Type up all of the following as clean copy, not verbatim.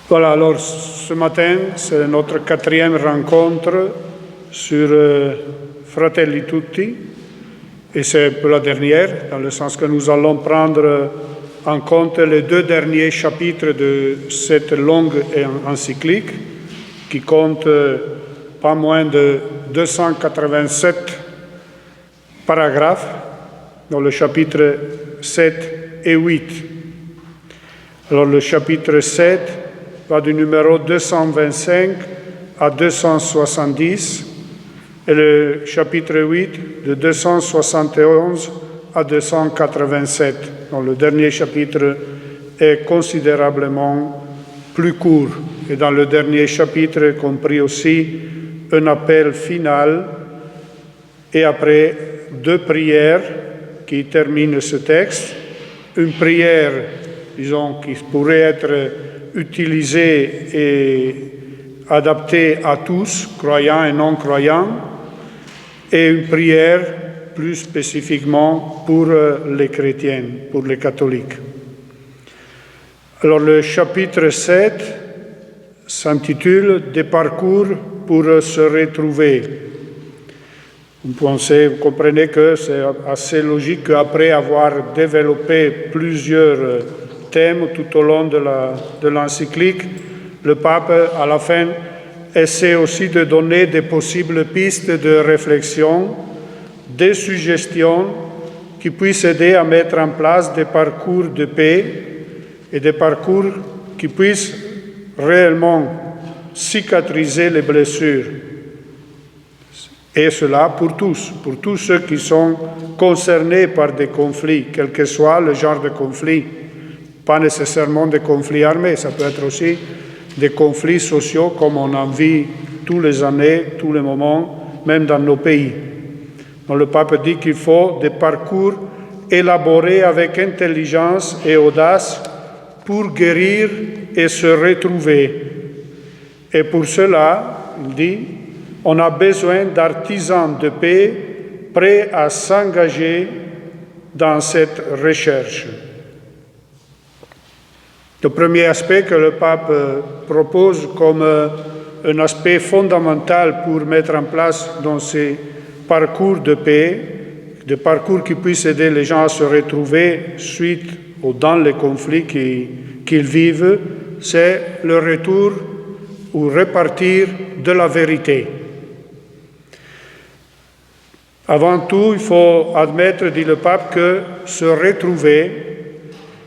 Voilà, alors ce matin, c'est notre 4e rencontre sur Fratelli Tutti, et c'est un peu la dernière, dans le sens que nous allons prendre en compte les 2 derniers chapitres de cette longue encyclique, qui compte pas moins de 287 paragraphes, dans le chapitre 7 et 8. Alors le chapitre 7 va du numéro 225 à 270, et le chapitre 8 de 271 à 287. Donc le dernier chapitre est considérablement plus court. Et dans le dernier chapitre est compris aussi un appel final et après 2 prières qui terminent ce texte. Une prière, disons, qui pourrait être utilisée et adaptée à tous, croyants et non-croyants, et une prière plus spécifiquement pour les chrétiens, pour les catholiques. Alors le chapitre 7 s'intitule « Des parcours pour se retrouver ». Vous comprenez que c'est assez logique qu'après avoir développé plusieurs thèmes tout au long de l'encyclique, le pape, à la fin, essaie aussi de donner des possibles pistes de réflexion, des suggestions qui puissent aider à mettre en place des parcours de paix et des parcours qui puissent réellement cicatriser les blessures. Et cela pour tous ceux qui sont concernés par des conflits, quel que soit le genre de conflit. Pas nécessairement des conflits armés, ça peut être aussi des conflits sociaux comme on en vit tous les années, tous les moments, même dans nos pays. Donc le pape dit qu'il faut des parcours élaborés avec intelligence et audace pour guérir et se retrouver. Et pour cela, il dit, on a besoin d'artisans de paix prêts à s'engager dans cette recherche. Le premier aspect que le pape propose comme un aspect fondamental pour mettre en place dans ces parcours de paix, des parcours qui puissent aider les gens à se retrouver suite ou dans les conflits qu'ils vivent, c'est le retour ou repartir de la vérité. Avant tout, il faut admettre, dit le pape, que se retrouver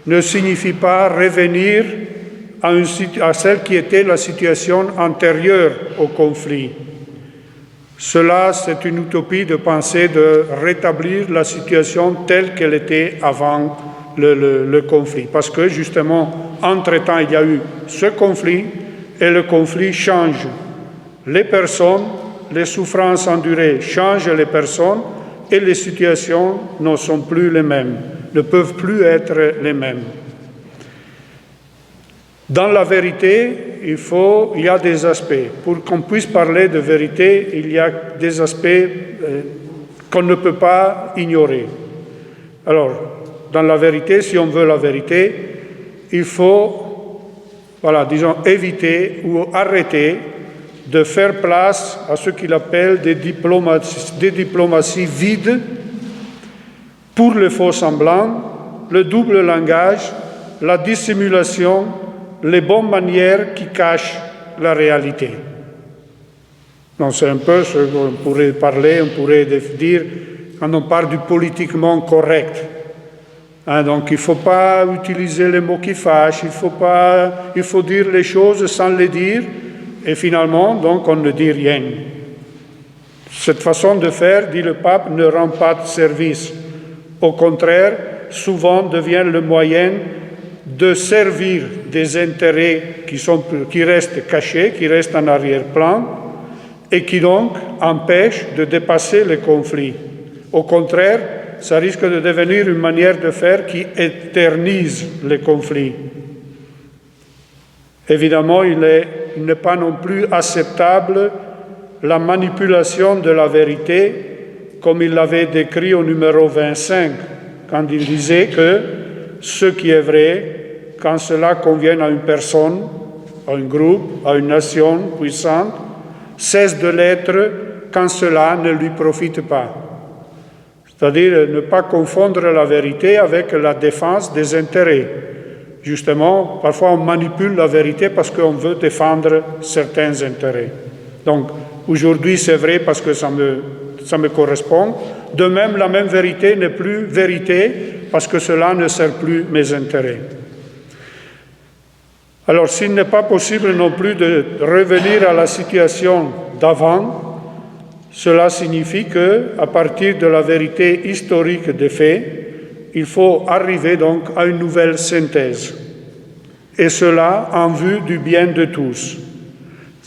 ne signifie pas revenir à celle qui était la situation antérieure au conflit. Cela, c'est une utopie de penser de rétablir la situation telle qu'elle était avant le conflit. Parce que, justement, entre-temps, il y a eu ce conflit et le conflit change. Les personnes, les souffrances endurées changent les personnes et les situations ne sont plus les mêmes, ne peuvent plus être les mêmes. Dans la vérité, il y a des aspects. Pour qu'on puisse parler de vérité, il y a des aspects qu'on ne peut pas ignorer. Alors, dans la vérité, si on veut la vérité, il faut, éviter ou arrêter de faire place à ce qu'il appelle des diplomaties vides pour le faux semblant, le double langage, la dissimulation, les bonnes manières qui cachent la réalité. Donc c'est un peu ce qu'on pourrait parler, on pourrait dire quand on parle du politiquement correct. Donc il ne faut pas utiliser les mots qui fâchent, il faut dire les choses sans les dire, et finalement, donc, on ne dit rien. Cette façon de faire, dit le pape, ne rend pas de service. Au contraire, souvent devient le moyen de servir des intérêts qui restent cachés, qui restent en arrière-plan, et qui donc empêchent de dépasser les conflits. Au contraire, ça risque de devenir une manière de faire qui éternise les conflits. Évidemment, il n'est pas non plus acceptable la manipulation de la vérité, comme il l'avait décrit au numéro 25, quand il disait que ce qui est vrai, quand cela convient à une personne, à un groupe, à une nation puissante, cesse de l'être quand cela ne lui profite pas. C'est-à-dire ne pas confondre la vérité avec la défense des intérêts. Justement, parfois on manipule la vérité parce qu'on veut défendre certains intérêts. Donc, aujourd'hui c'est vrai parce que ça me correspond. De même, la même vérité n'est plus vérité parce que cela ne sert plus mes intérêts. Alors, s'il n'est pas possible non plus de revenir à la situation d'avant, cela signifie qu'à partir de la vérité historique des faits, il faut arriver donc à une nouvelle synthèse. Et cela en vue du bien de tous,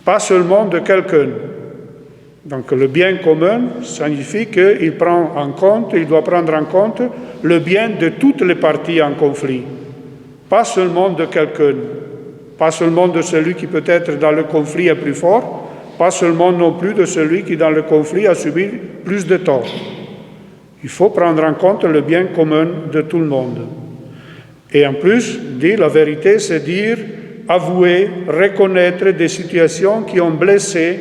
pas seulement de quelqu'un. Donc le bien commun signifie qu'il doit prendre en compte le bien de toutes les parties en conflit, pas seulement de quelqu'un, pas seulement de celui qui peut-être dans le conflit est plus fort, pas seulement non plus de celui qui dans le conflit a subi plus de tort. Il faut prendre en compte le bien commun de tout le monde. Et en plus, dire la vérité, c'est dire, avouer, reconnaître des situations qui ont blessé,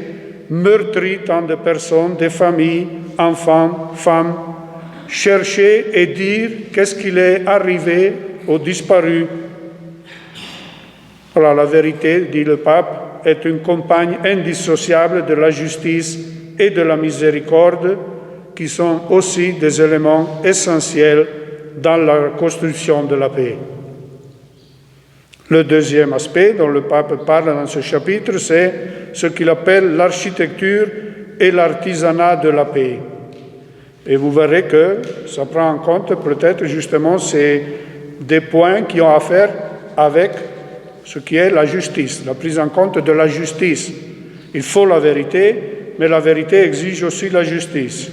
meurtri tant de personnes, des familles, enfants, femmes, chercher et dire qu'est-ce qu'il est arrivé aux disparus. Voilà, la vérité, dit le pape, est une compagne indissociable de la justice et de la miséricorde, qui sont aussi des éléments essentiels dans la construction de la paix. Le deuxième aspect dont le pape parle dans ce chapitre, c'est ce qu'il appelle l'architecture et l'artisanat de la paix. Et vous verrez que ça prend en compte peut-être justement des points qui ont à faire avec ce qui est la justice, la prise en compte de la justice. Il faut la vérité, mais la vérité exige aussi la justice.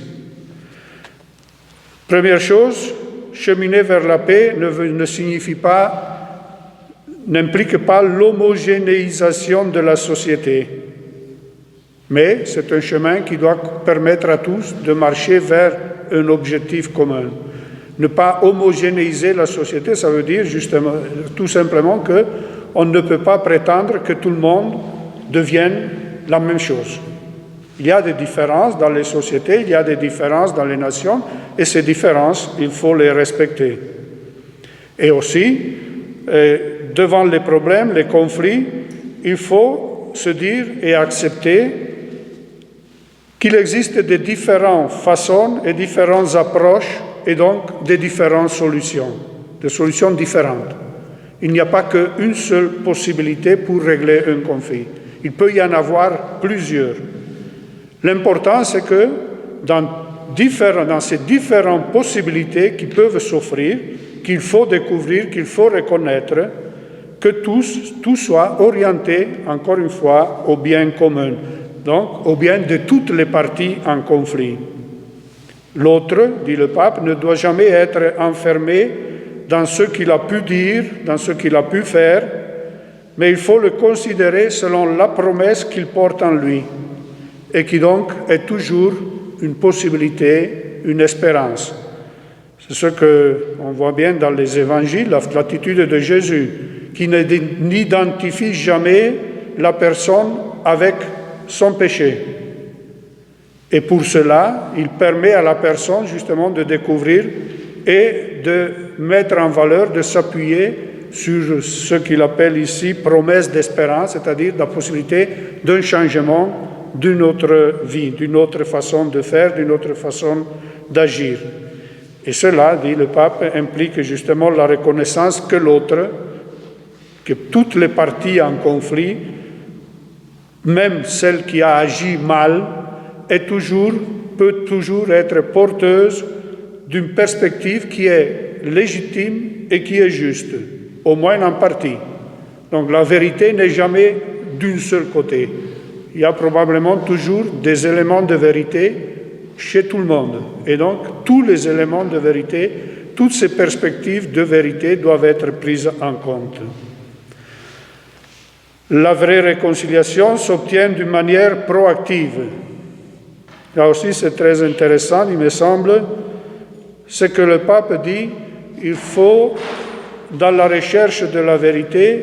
Première chose, cheminer vers la paix n'implique pas l'homogénéisation de la société, mais c'est un chemin qui doit permettre à tous de marcher vers un objectif commun. Ne pas homogénéiser la société, ça veut dire justement, tout simplement qu'on ne peut pas prétendre que tout le monde devienne la même chose. Il y a des différences dans les sociétés, il y a des différences dans les nations, et ces différences, il faut les respecter. Et aussi, devant les problèmes, les conflits, il faut se dire et accepter qu'il existe des différentes façons et différentes approches, et donc des différentes solutions, des solutions différentes. Il n'y a pas qu'une seule possibilité pour régler un conflit. Il peut y en avoir plusieurs. L'important, c'est que dans ces différentes possibilités qui peuvent s'offrir, qu'il faut découvrir, qu'il faut reconnaître, que tout soit orienté, encore une fois, au bien commun, donc au bien de toutes les parties en conflit. L'autre, dit le pape, ne doit jamais être enfermé dans ce qu'il a pu dire, dans ce qu'il a pu faire, mais il faut le considérer selon la promesse qu'il porte en lui, et qui donc est toujours une possibilité, une espérance. C'est ce qu'on voit bien dans les évangiles, l'attitude de Jésus, qui n'identifie jamais la personne avec son péché. Et pour cela, il permet à la personne justement de découvrir et de mettre en valeur, de s'appuyer sur ce qu'il appelle ici promesse d'espérance, c'est-à-dire la possibilité d'un changement d'une autre vie, d'une autre façon de faire, d'une autre façon d'agir. Et cela, dit le pape, implique justement la reconnaissance que l'autre, que toutes les parties en conflit, même celle qui a agi mal, peut toujours être porteuse d'une perspective qui est légitime et qui est juste, au moins en partie. Donc la vérité n'est jamais d'un seul côté. Il y a probablement toujours des éléments de vérité chez tout le monde. Et donc, tous les éléments de vérité, toutes ces perspectives de vérité doivent être prises en compte. La vraie réconciliation s'obtient d'une manière proactive. Là aussi, c'est très intéressant, il me semble, ce que le pape dit, il faut, dans la recherche de la vérité,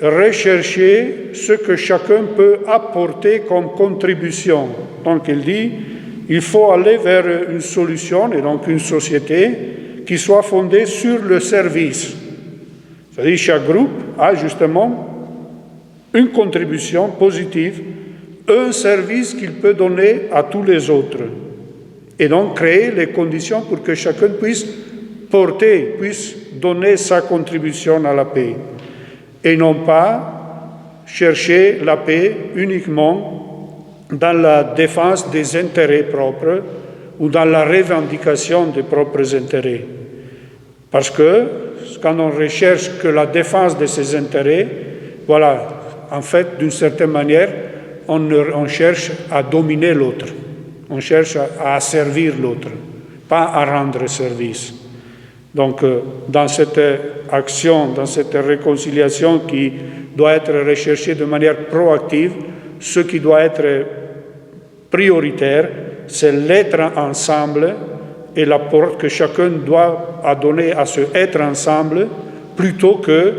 rechercher ce que chacun peut apporter comme contribution. Donc il dit, il faut aller vers une solution, et donc une société, qui soit fondée sur le service. C'est-à-dire chaque groupe a justement une contribution positive, un service qu'il peut donner à tous les autres. Et donc créer les conditions pour que chacun puisse donner sa contribution à la paix. Et non pas chercher la paix uniquement dans la défense des intérêts propres ou dans la revendication des propres intérêts. Parce que quand on recherche que la défense de ses intérêts, voilà, en fait, d'une certaine manière, on cherche à dominer l'autre, on cherche à asservir l'autre, pas à rendre service. Donc, dans cette action, dans cette réconciliation qui doit être recherchée de manière proactive, ce qui doit être prioritaire, c'est l'être ensemble et l'apport que chacun doit donner à ce être ensemble, plutôt que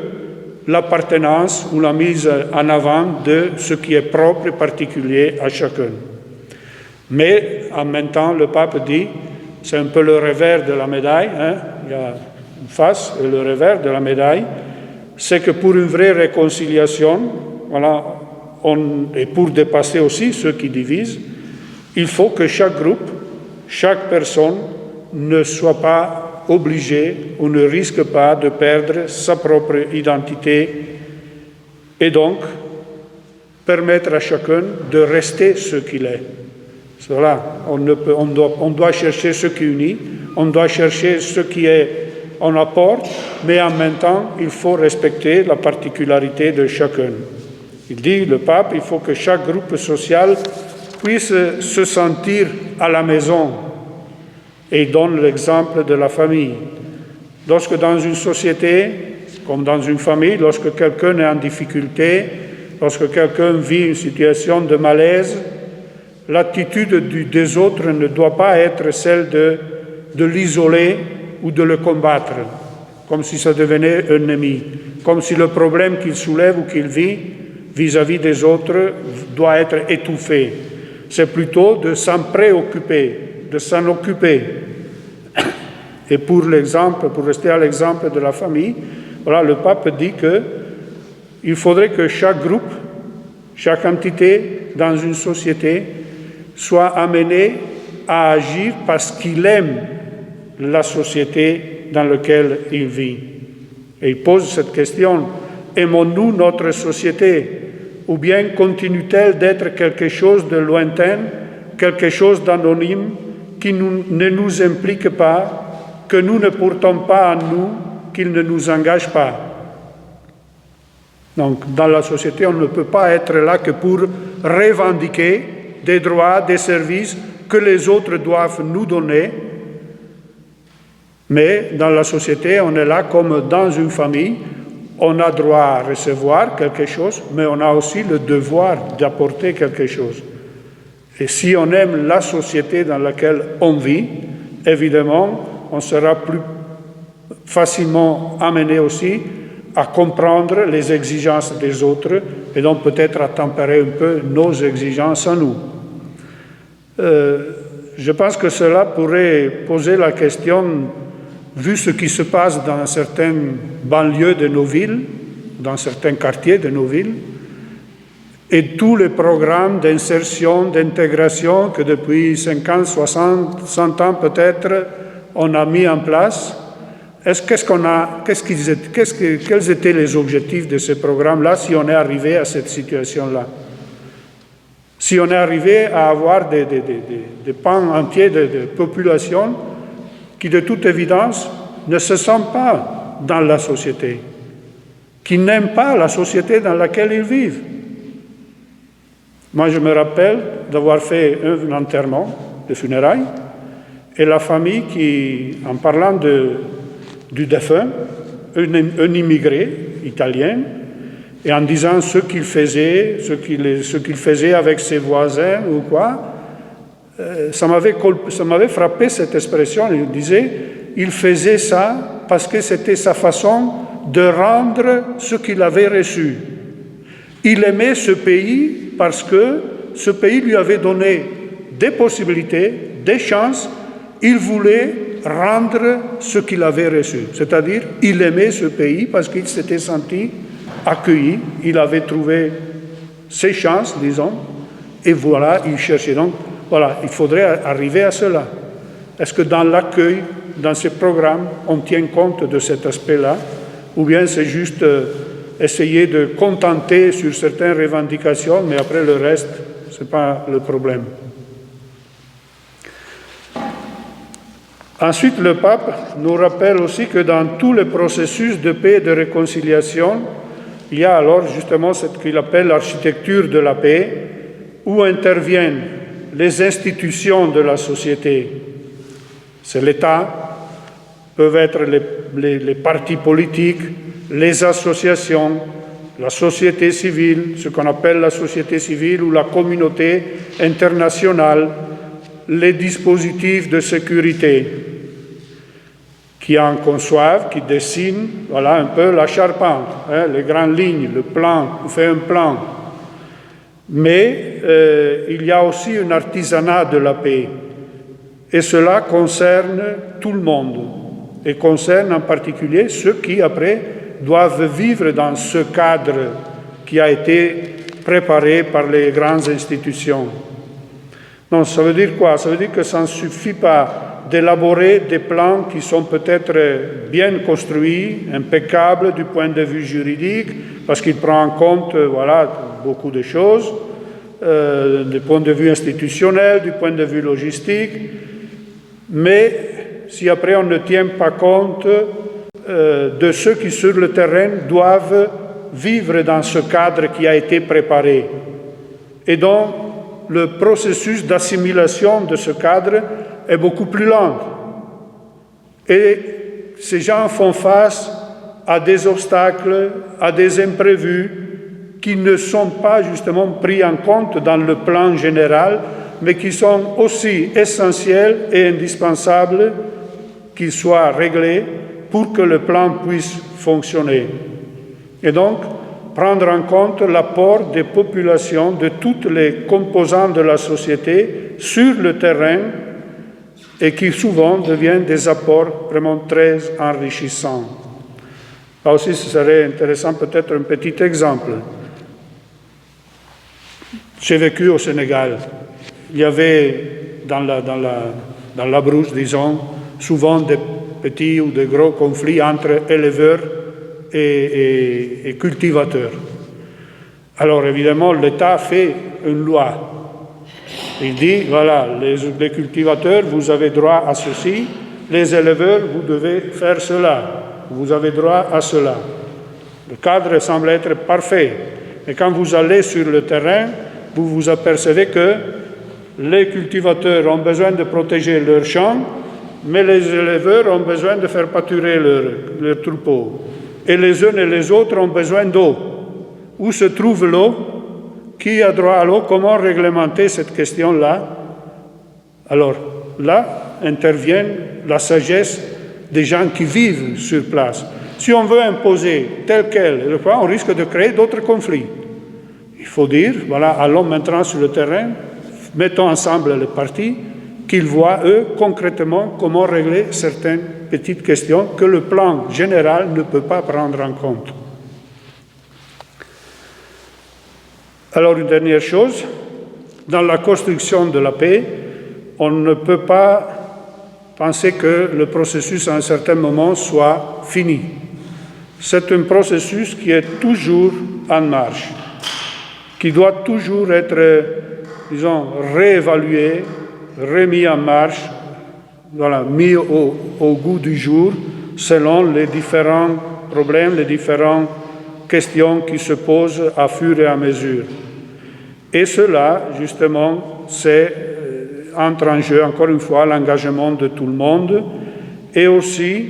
l'appartenance ou la mise en avant de ce qui est propre et particulier à chacun. Mais en même temps, le pape dit, c'est un peu le revers de la médaille, hein? Il y a une face et le revers de la médaille, c'est que pour une vraie réconciliation, voilà, et pour dépasser aussi ceux qui divisent, il faut que chaque groupe, chaque personne ne soit pas obligé ou ne risque pas de perdre sa propre identité et donc permettre à chacun de rester ce qu'il est. Voilà, on doit chercher ce qui unit, on doit chercher ce qui est en apport, mais en même temps, il faut respecter la particularité de chacun. Il dit, le pape, il faut que chaque groupe social puisse se sentir à la maison. Et il donne l'exemple de la famille. Lorsque dans une société, comme dans une famille, lorsque quelqu'un est en difficulté, lorsque quelqu'un vit une situation de malaise, l'attitude des autres ne doit pas être celle de l'isoler ou de le combattre, comme si ça devenait un ennemi, comme si le problème qu'il soulève ou qu'il vit vis-à-vis des autres doit être étouffé. C'est plutôt de s'en préoccuper, de s'en occuper. Et pour rester à l'exemple de la famille, voilà, le pape dit qu'il faudrait que chaque groupe, chaque entité dans une société soit amené à agir parce qu'il aime la société dans laquelle il vit. Et il pose cette question, aimons-nous notre société ou bien continue-t-elle d'être quelque chose de lointain, quelque chose d'anonyme qui ne nous implique pas, que nous ne portons pas en nous, qu'il ne nous engage pas. Donc, dans la société, on ne peut pas être là que pour revendiquer des droits, des services que les autres doivent nous donner. Mais dans la société, on est là comme dans une famille. On a droit à recevoir quelque chose, mais on a aussi le devoir d'apporter quelque chose. Et si on aime la société dans laquelle on vit, évidemment, on sera plus facilement amené aussi à comprendre les exigences des autres et donc peut-être à tempérer un peu nos exigences à nous. Je pense que cela pourrait poser la question, vu ce qui se passe dans certaines banlieues de nos villes, dans certains quartiers de nos villes, et tous les programmes d'insertion, d'intégration que depuis 50, 60, 100 ans peut-être, on a mis en place. Quels étaient les objectifs de ces programmes-là si on est arrivé à cette situation-là? Si on est arrivé à avoir des pans entiers de population qui, de toute évidence, ne se sentent pas dans la société, qui n'aiment pas la société dans laquelle ils vivent. Moi, je me rappelle d'avoir fait un enterrement de funérailles, et la famille qui, en parlant du défunt, un immigré italien, et en disant ce qu'il faisait avec ses voisins ou quoi, ça m'avait frappé cette expression. Il disait, il faisait ça parce que c'était sa façon de rendre ce qu'il avait reçu. Il aimait ce pays parce que ce pays lui avait donné des possibilités, des chances. Il voulait rendre ce qu'il avait reçu. C'est-à-dire, il aimait ce pays parce qu'il s'était senti accueilli, il avait trouvé ses chances, disons, et voilà, il cherchait. Donc, voilà, il faudrait arriver à cela. Est-ce que dans l'accueil, dans ces programmes, on tient compte de cet aspect-là, ou bien c'est juste essayer de contenter sur certaines revendications, mais après le reste, ce n'est pas le problème. Ensuite, le pape nous rappelle aussi que dans tous les processus de paix et de réconciliation, il y a alors justement ce qu'il appelle l'architecture de la paix, où interviennent les institutions de la société. C'est l'État, peuvent être les partis politiques, les associations, la société civile, ce qu'on appelle la société civile ou la communauté internationale, les dispositifs de sécurité qui en conçoivent, qui dessinent, voilà un peu la charpente, les grandes lignes, le plan, on fait un plan. Mais il y a aussi un artisanat de la paix. Et cela concerne tout le monde. Et concerne en particulier ceux qui, après, doivent vivre dans ce cadre qui a été préparé par les grandes institutions. Non, ça veut dire quoi? Ça veut dire que ça ne suffit pas d'élaborer des plans qui sont peut-être bien construits, impeccables du point de vue juridique, parce qu'il prend en compte beaucoup de choses, du point de vue institutionnel, du point de vue logistique, mais si après on ne tient pas compte de ceux qui sur le terrain doivent vivre dans ce cadre qui a été préparé, et donc le processus d'assimilation de ce cadre est beaucoup plus lent. Et ces gens font face à des obstacles, à des imprévus qui ne sont pas justement pris en compte dans le plan général, mais qui sont aussi essentiels et indispensables qu'ils soient réglés pour que le plan puisse fonctionner. Et donc, prendre en compte l'apport des populations, de toutes les composantes de la société sur le terrain et qui souvent deviennent des apports vraiment très enrichissants. Là aussi, ce serait intéressant peut-être un petit exemple. J'ai vécu au Sénégal. Il y avait dans la brousse, disons, souvent des petits ou des gros conflits entre éleveurs et cultivateurs. Alors évidemment, l'État fait une loi. Il dit, voilà, les cultivateurs, vous avez droit à ceci, les éleveurs, vous devez faire cela, vous avez droit à cela. Le cadre semble être parfait. Et quand vous allez sur le terrain, vous vous apercevez que les cultivateurs ont besoin de protéger leurs champs, mais les éleveurs ont besoin de faire pâturer leurs troupeaux. Et les uns et les autres ont besoin d'eau. Où se trouve l'eau? Qui a droit à l'eau? Comment réglementer cette question-là? Alors, là intervient la sagesse des gens qui vivent sur place. Si on veut imposer tel quel, on risque de créer d'autres conflits. Il faut dire, voilà, allons maintenant sur le terrain, mettons ensemble les partis, qu'ils voient, eux, concrètement, comment régler certaines petites questions que le plan général ne peut pas prendre en compte. Alors, une dernière chose, dans la construction de la paix, on ne peut pas penser que le processus, à un certain moment, soit fini. C'est un processus qui est toujours en marche, qui doit toujours être, disons, réévalué, remis en marche, voilà, mis au goût du jour, selon les différents problèmes, les différentes questions qui se posent à fur et à mesure. Et cela, justement, entre en jeu, encore une fois, l'engagement de tout le monde, et aussi,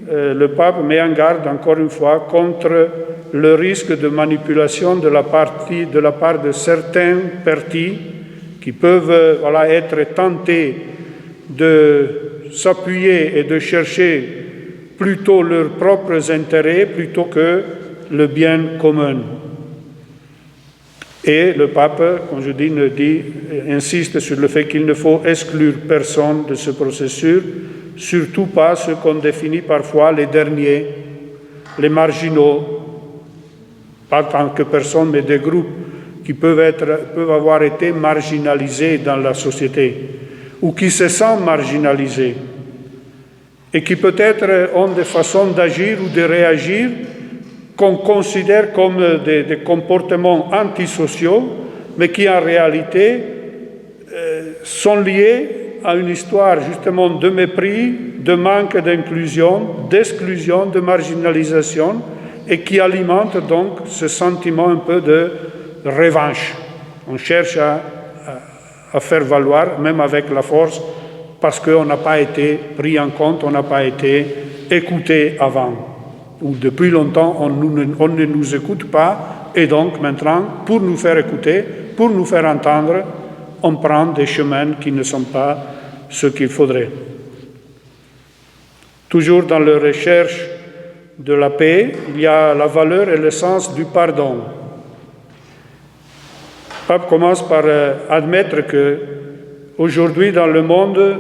le pape met en garde, encore une fois, contre le risque de manipulation de la part de certains partis qui peuvent être tentés de s'appuyer et de chercher plutôt leurs propres intérêts plutôt que le bien commun. Et le pape, comme je dis, insiste sur le fait qu'il ne faut exclure personne de ce processus, surtout pas ceux qu'on définit parfois les derniers, les marginaux, pas tant que personne, mais des groupes qui peuvent avoir été marginalisés dans la société ou qui se sentent marginalisés et qui peut-être ont des façons d'agir ou de réagir qu'on considère comme des comportements antisociaux, mais qui en réalité sont liés à une histoire justement de mépris, de manque d'inclusion, d'exclusion, de marginalisation, et qui alimentent donc ce sentiment un peu de revanche. On cherche à faire valoir, même avec la force, parce qu'on n'a pas été pris en compte, on n'a pas été écouté avant. Ou depuis longtemps, on ne nous écoute pas, et donc maintenant, pour nous faire écouter, pour nous faire entendre, on prend des chemins qui ne sont pas ce qu'il faudrait. Toujours dans la recherche de la paix, il y a la valeur et le sens du pardon. Le pape commence par admettre que aujourd'hui dans le monde,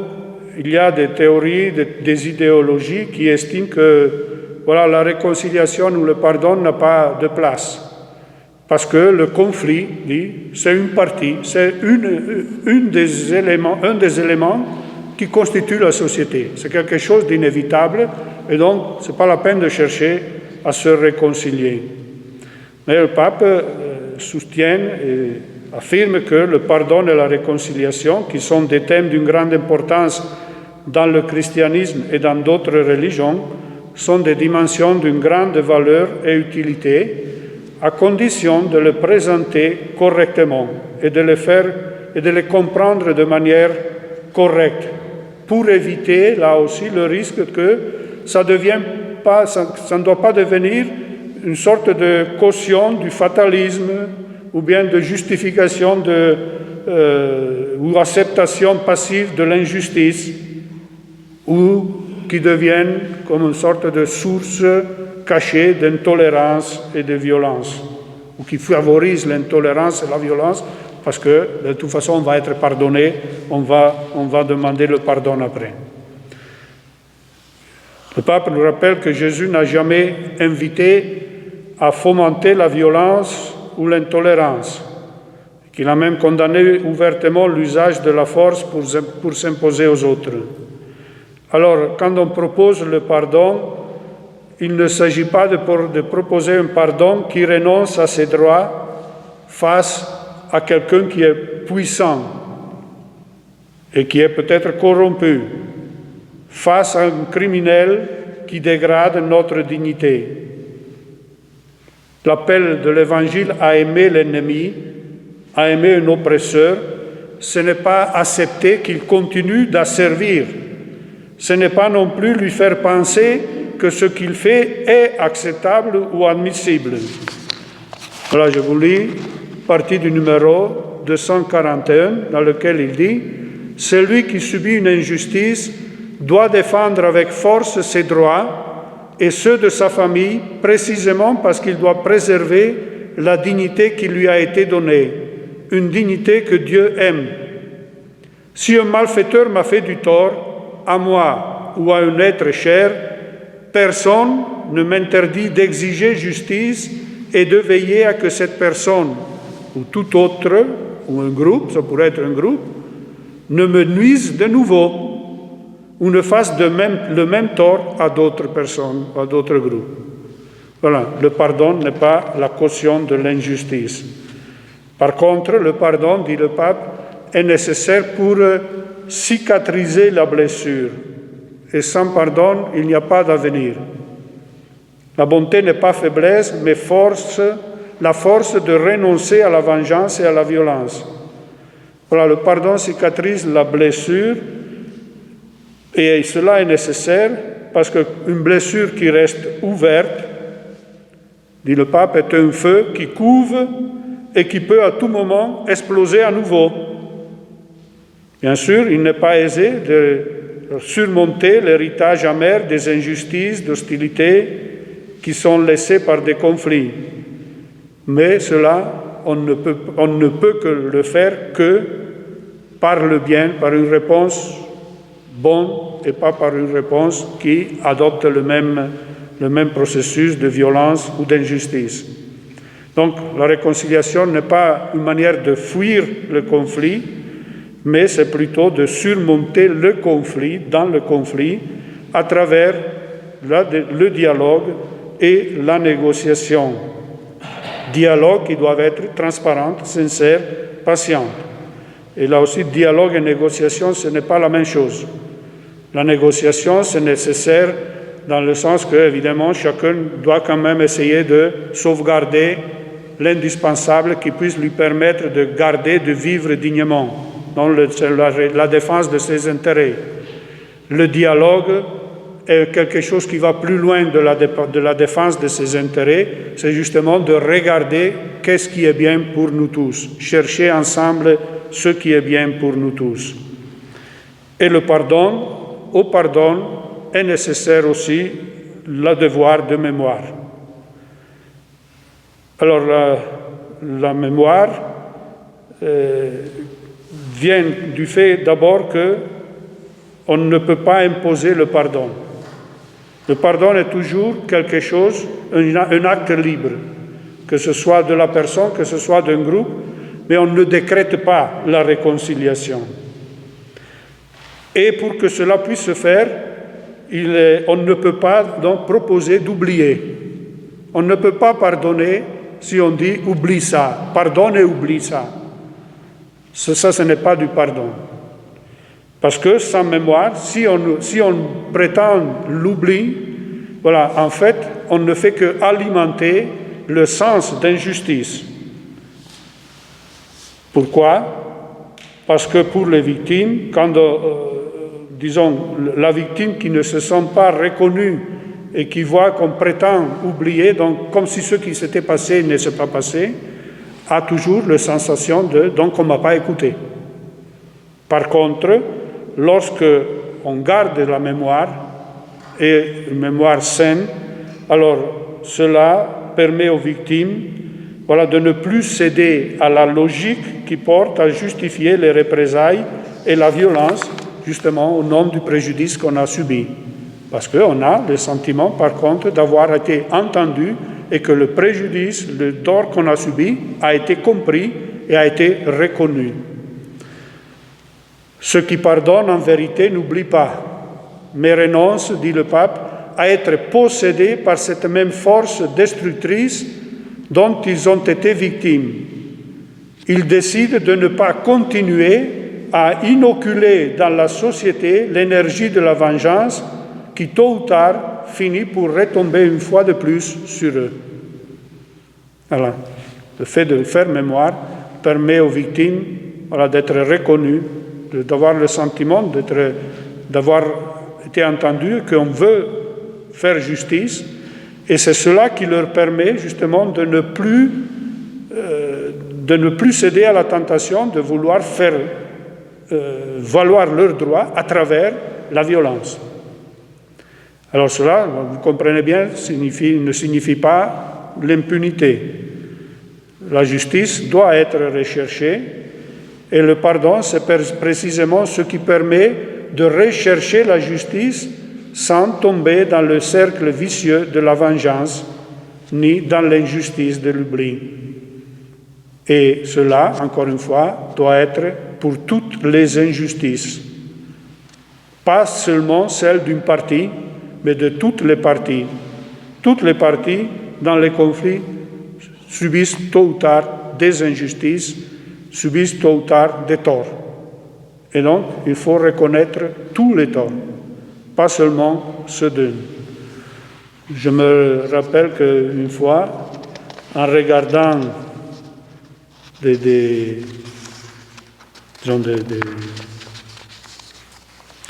il y a des théories, des idéologies qui estiment que la réconciliation ou le pardon n'a pas de place. Parce que le conflit, c'est une partie, c'est un des éléments qui constitue la société. C'est quelque chose d'inévitable et donc ce n'est pas la peine de chercher à se réconcilier. Mais le pape soutient et affirme que le pardon et la réconciliation, qui sont des thèmes d'une grande importance dans le christianisme et dans d'autres religions, sont des dimensions d'une grande valeur et utilité, à condition de les présenter correctement et de les comprendre de manière correcte, pour éviter, là aussi, le risque que ça ne doit pas devenir une sorte de caution du fatalisme ou bien de justification ou acceptation passive de l'injustice, ou qui deviennent comme une sorte de source cachée d'intolérance et de violence, ou qui favorise l'intolérance et la violence, parce que de toute façon on va être pardonné, on va demander le pardon après. Le pape nous rappelle que Jésus n'a jamais invité à fomenter la violence ou l'intolérance, qu'il a même condamné ouvertement l'usage de la force pour s'imposer aux autres. Alors, quand on propose le pardon, il ne s'agit pas de proposer un pardon qui renonce à ses droits face à quelqu'un qui est puissant et qui est peut-être corrompu, face à un criminel qui dégrade notre dignité. L'appel de l'Évangile à aimer l'ennemi, à aimer un oppresseur, ce n'est pas accepter qu'il continue d'asservir. Ce n'est pas non plus lui faire penser que ce qu'il fait est acceptable ou admissible. Voilà, je vous lis partie du numéro 241 dans lequel il dit « Celui qui subit une injustice doit défendre avec force ses droits et ceux de sa famille, précisément parce qu'il doit préserver la dignité qui lui a été donnée, une dignité que Dieu aime. Si un malfaiteur m'a fait du tort, à moi ou à un être cher, personne ne m'interdit d'exiger justice et de veiller à que cette personne ou tout autre, ou un groupe, ça pourrait être un groupe, ne me nuise de nouveau ou ne fasse le même tort à d'autres personnes, à d'autres groupes. Voilà, le pardon n'est pas la caution de l'injustice. Par contre, le pardon, dit le pape, est nécessaire pour cicatriser la blessure. Et sans pardon, il n'y a pas d'avenir. La bonté n'est pas faiblesse, mais la force de renoncer à la vengeance et à la violence. Voilà, le pardon cicatrise la blessure, et cela est nécessaire parce qu'une blessure qui reste ouverte, dit le pape, est un feu qui couve et qui peut à tout moment exploser à nouveau. Bien sûr, il n'est pas aisé de surmonter l'héritage amer des injustices, d'hostilités qui sont laissées par des conflits. Mais cela, on ne peut que le faire que par le bien, par une réponse bonne et pas par une réponse qui adopte le même processus de violence ou d'injustice. Donc la réconciliation n'est pas une manière de fuir le conflit, mais c'est plutôt de surmonter le conflit, dans le conflit, à travers le dialogue et la négociation. Dialogue qui doit être transparent, sincère, patient. Et là aussi, dialogue et négociation, ce n'est pas la même chose. La négociation, c'est nécessaire dans le sens que, évidemment, chacun doit quand même essayer de sauvegarder l'indispensable qui puisse lui permettre de garder, de vivre dignement. Donc, c'est la défense de ses intérêts. Le dialogue est quelque chose qui va plus loin de la défense de ses intérêts. C'est justement de regarder qu'est-ce qui est bien pour nous tous, chercher ensemble ce qui est bien pour nous tous. Et le pardon, au pardon est nécessaire aussi le devoir de mémoire. Alors la mémoire vient du fait d'abord qu'on ne peut pas imposer le pardon. Le pardon est toujours quelque chose, un acte libre, que ce soit de la personne, que ce soit d'un groupe, mais on ne décrète pas la réconciliation. Et pour que cela puisse se faire, on ne peut pas donc proposer d'oublier. On ne peut pas pardonner si on dit « oublie ça », pardonne et oublie ça. Ça, ce n'est pas du pardon. Parce que sans mémoire, si on prétend l'oubli, voilà, en fait, on ne fait qu'alimenter le sens d'injustice. Pourquoi? Parce que pour les victimes, quand, disons, la victime qui ne se sent pas reconnue et qui voit qu'on prétend oublier, donc comme si ce qui s'était passé ne s'est pas passé, a toujours la sensation donc on ne m'a pas écouté. Par contre, lorsque on garde la mémoire, et une mémoire saine, alors cela permet aux victimes de ne plus céder à la logique qui porte à justifier les représailles et la violence, justement au nom du préjudice qu'on a subi. Parce qu'on a le sentiment, par contre, d'avoir été entendu et que le préjudice, le tort qu'on a subi, a été compris et a été reconnu. Ceux qui pardonnent, en vérité, n'oublient pas, mais renoncent, dit le pape, à être possédés par cette même force destructrice dont ils ont été victimes. Ils décident de ne pas continuer à inoculer dans la société l'énergie de la vengeance qui, tôt ou tard, finit pour retomber une fois de plus sur eux. Voilà. Le fait de faire mémoire permet aux victimes d'être reconnues, d'avoir le sentiment d'avoir été entendues, qu'on veut faire justice, et c'est cela qui leur permet justement de ne plus céder à la tentation de vouloir faire valoir leurs droits à travers la violence. Alors cela, vous comprenez bien, ne signifie pas l'impunité. La justice doit être recherchée et le pardon, c'est précisément ce qui permet de rechercher la justice sans tomber dans le cercle vicieux de la vengeance ni dans l'injustice de l'oubli. Et cela, encore une fois, doit être pour toutes les injustices, pas seulement celles d'une partie, mais de toutes les parties. Toutes les parties, dans les conflits, subissent tôt ou tard des injustices, subissent tôt ou tard des torts. Et donc, il faut reconnaître tous les torts, pas seulement ceux d'eux. Je me rappelle qu'une fois, en regardant des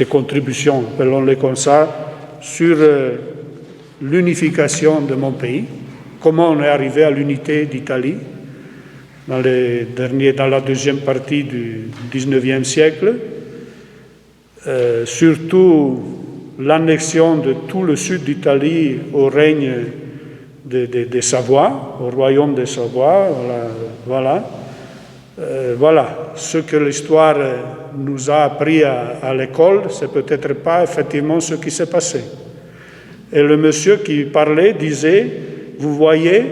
contributions, appelons-les comme ça, sur l'unification de mon pays, comment on est arrivé à l'unité d'Italie dans la deuxième partie du XIXe siècle. surtout l'annexion de tout le sud d'Italie au règne des Savoie, au royaume des Savoie. Voilà, ce que l'histoire nous a appris à l'école, c'est peut-être pas effectivement ce qui s'est passé. Et le monsieur qui parlait disait, vous voyez,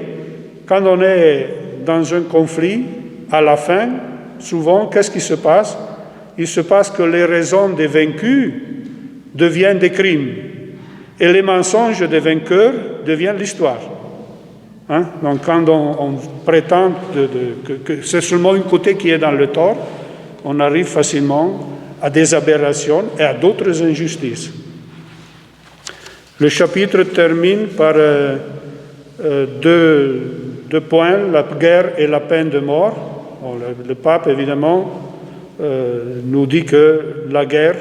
quand on est dans un conflit, à la fin, souvent, qu'est-ce qui se passe? Il se passe que les raisons des vaincus deviennent des crimes et les mensonges des vainqueurs deviennent l'histoire. Donc quand on prétend que c'est seulement un côté qui est dans le tort, on arrive facilement à des aberrations et à d'autres injustices. Le chapitre termine par deux points, la guerre et la peine de mort. Bon, le pape, évidemment, nous dit que la guerre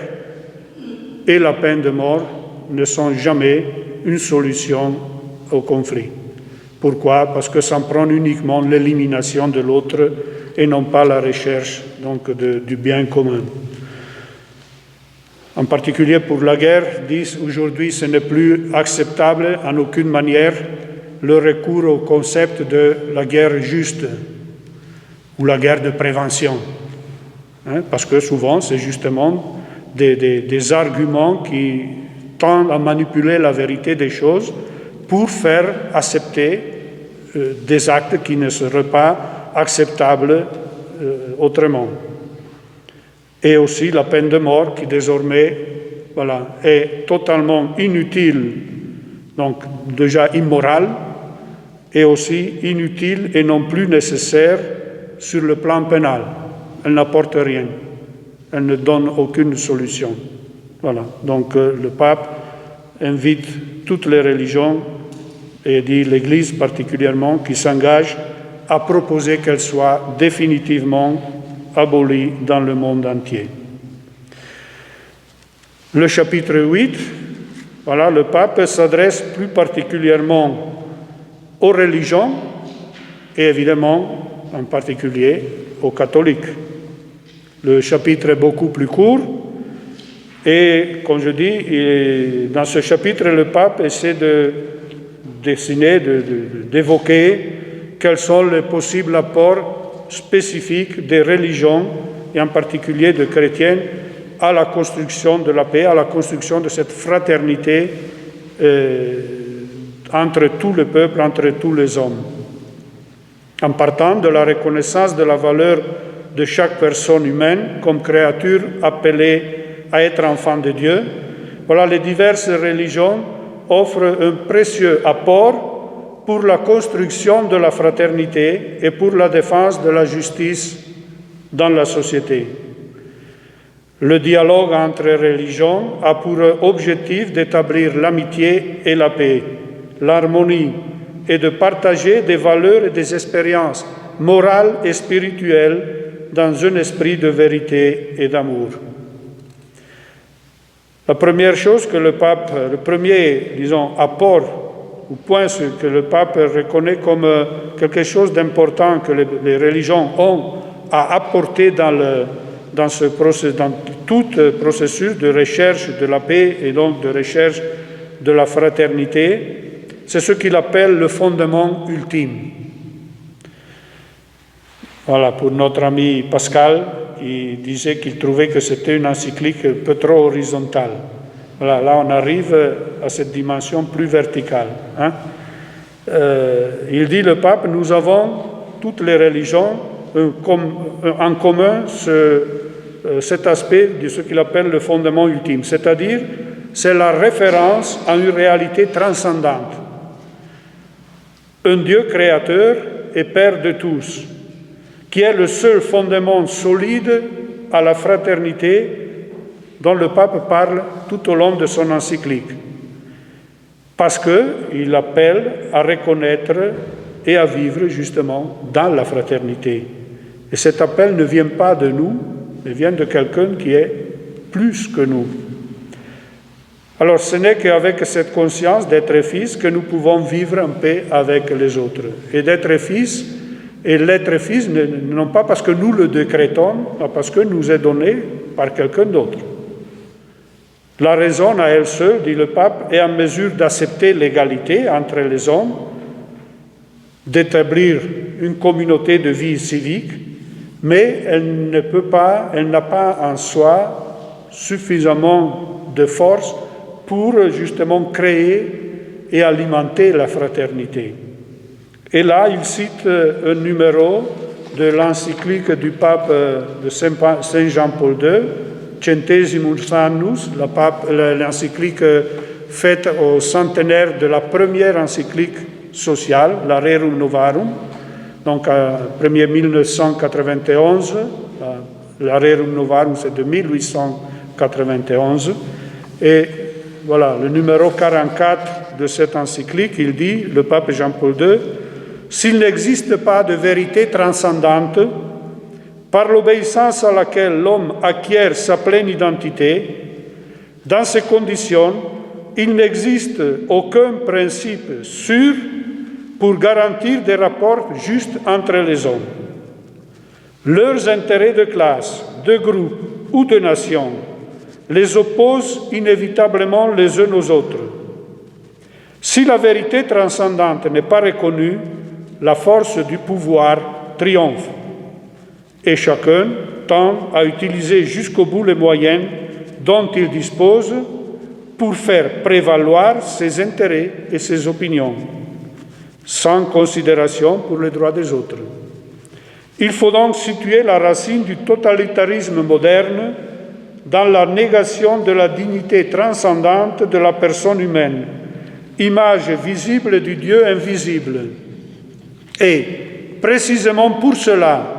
et la peine de mort ne sont jamais une solution au conflit. Pourquoi? Parce que ça prend uniquement l'élimination de l'autre et non pas la recherche donc, du bien commun. En particulier pour la guerre, disent aujourd'hui ce n'est plus acceptable en aucune manière le recours au concept de la guerre juste ou la guerre de prévention. Parce que souvent c'est justement des arguments qui tendent à manipuler la vérité des choses pour faire accepter des actes qui ne seraient pas acceptables autrement. Et aussi la peine de mort qui désormais est totalement inutile, donc déjà immorale, et aussi inutile et non plus nécessaire sur le plan pénal. Elle n'apporte rien, elle ne donne aucune solution. Voilà, donc le pape invite toutes les religions et dit l'Église particulièrement qui s'engage à proposer qu'elle soit définitivement abolie dans le monde entier. Le chapitre 8, le pape s'adresse plus particulièrement aux religions et évidemment en particulier aux catholiques. Le chapitre est beaucoup plus court et, comme je dis, dans ce chapitre, le pape essaie de dessiner, d'évoquer quels sont les possibles apports spécifiques des religions, et en particulier des chrétiens, à la construction de la paix, à la construction de cette fraternité entre tous les peuples, entre tous les hommes. En partant de la reconnaissance de la valeur de chaque personne humaine comme créature appelée à être enfant de Dieu, les diverses religions offrent un précieux apport pour la construction de la fraternité et pour la défense de la justice dans la société. Le dialogue entre religions a pour objectif d'établir l'amitié et la paix, l'harmonie et de partager des valeurs et des expériences morales et spirituelles dans un esprit de vérité et d'amour. La première chose que le premier, apport ou point que le pape reconnaît comme quelque chose d'important que les religions ont à apporter dans tout processus de recherche de la paix et donc de recherche de la fraternité, c'est ce qu'il appelle le fondement ultime. Pour notre ami Pascal, il disait qu'il trouvait que c'était une encyclique un peu trop horizontale. Là on arrive à cette dimension plus verticale. Il dit, le pape, nous avons, toutes les religions, en commun cet aspect de ce qu'il appelle le fondement ultime, c'est-à-dire c'est la référence à une réalité transcendante. Un Dieu créateur et Père de tous, qui est le seul fondement solide à la fraternité dont le pape parle tout au long de son encyclique, parce qu'il appelle à reconnaître et à vivre justement dans la fraternité. Et cet appel ne vient pas de nous, mais vient de quelqu'un qui est plus que nous. Alors ce n'est qu'avec cette conscience d'être fils que nous pouvons vivre en paix avec les autres. Et d'être fils, et l'être fils, non pas parce que nous le décrétons, mais parce que nous est donné par quelqu'un d'autre. La raison à elle seule, dit le pape, est en mesure d'accepter l'égalité entre les hommes, d'établir une communauté de vie civique, mais elle n'a pas en soi suffisamment de force pour justement créer et alimenter la fraternité. Et là, il cite un numéro de l'encyclique du pape de Saint Jean-Paul II, Centesimus Annus, l'encyclique faite au centenaire de la première encyclique sociale, la Rerum Novarum, donc en 1991, la Rerum Novarum c'est de 1891, et voilà, le numéro 44 de cette encyclique, il dit, le pape Jean-Paul II, « S'il n'existe pas de vérité transcendante, par l'obéissance à laquelle l'homme acquiert sa pleine identité, dans ces conditions, il n'existe aucun principe sûr pour garantir des rapports justes entre les hommes. Leurs intérêts de classe, de groupe ou de nation les opposent inévitablement les uns aux autres. Si la vérité transcendante n'est pas reconnue, la force du pouvoir triomphe. Et chacun tend à utiliser jusqu'au bout les moyens dont il dispose pour faire prévaloir ses intérêts et ses opinions, sans considération pour les droits des autres. Il faut donc situer la racine du totalitarisme moderne dans la négation de la dignité transcendante de la personne humaine, image visible du Dieu invisible. Et, précisément pour cela,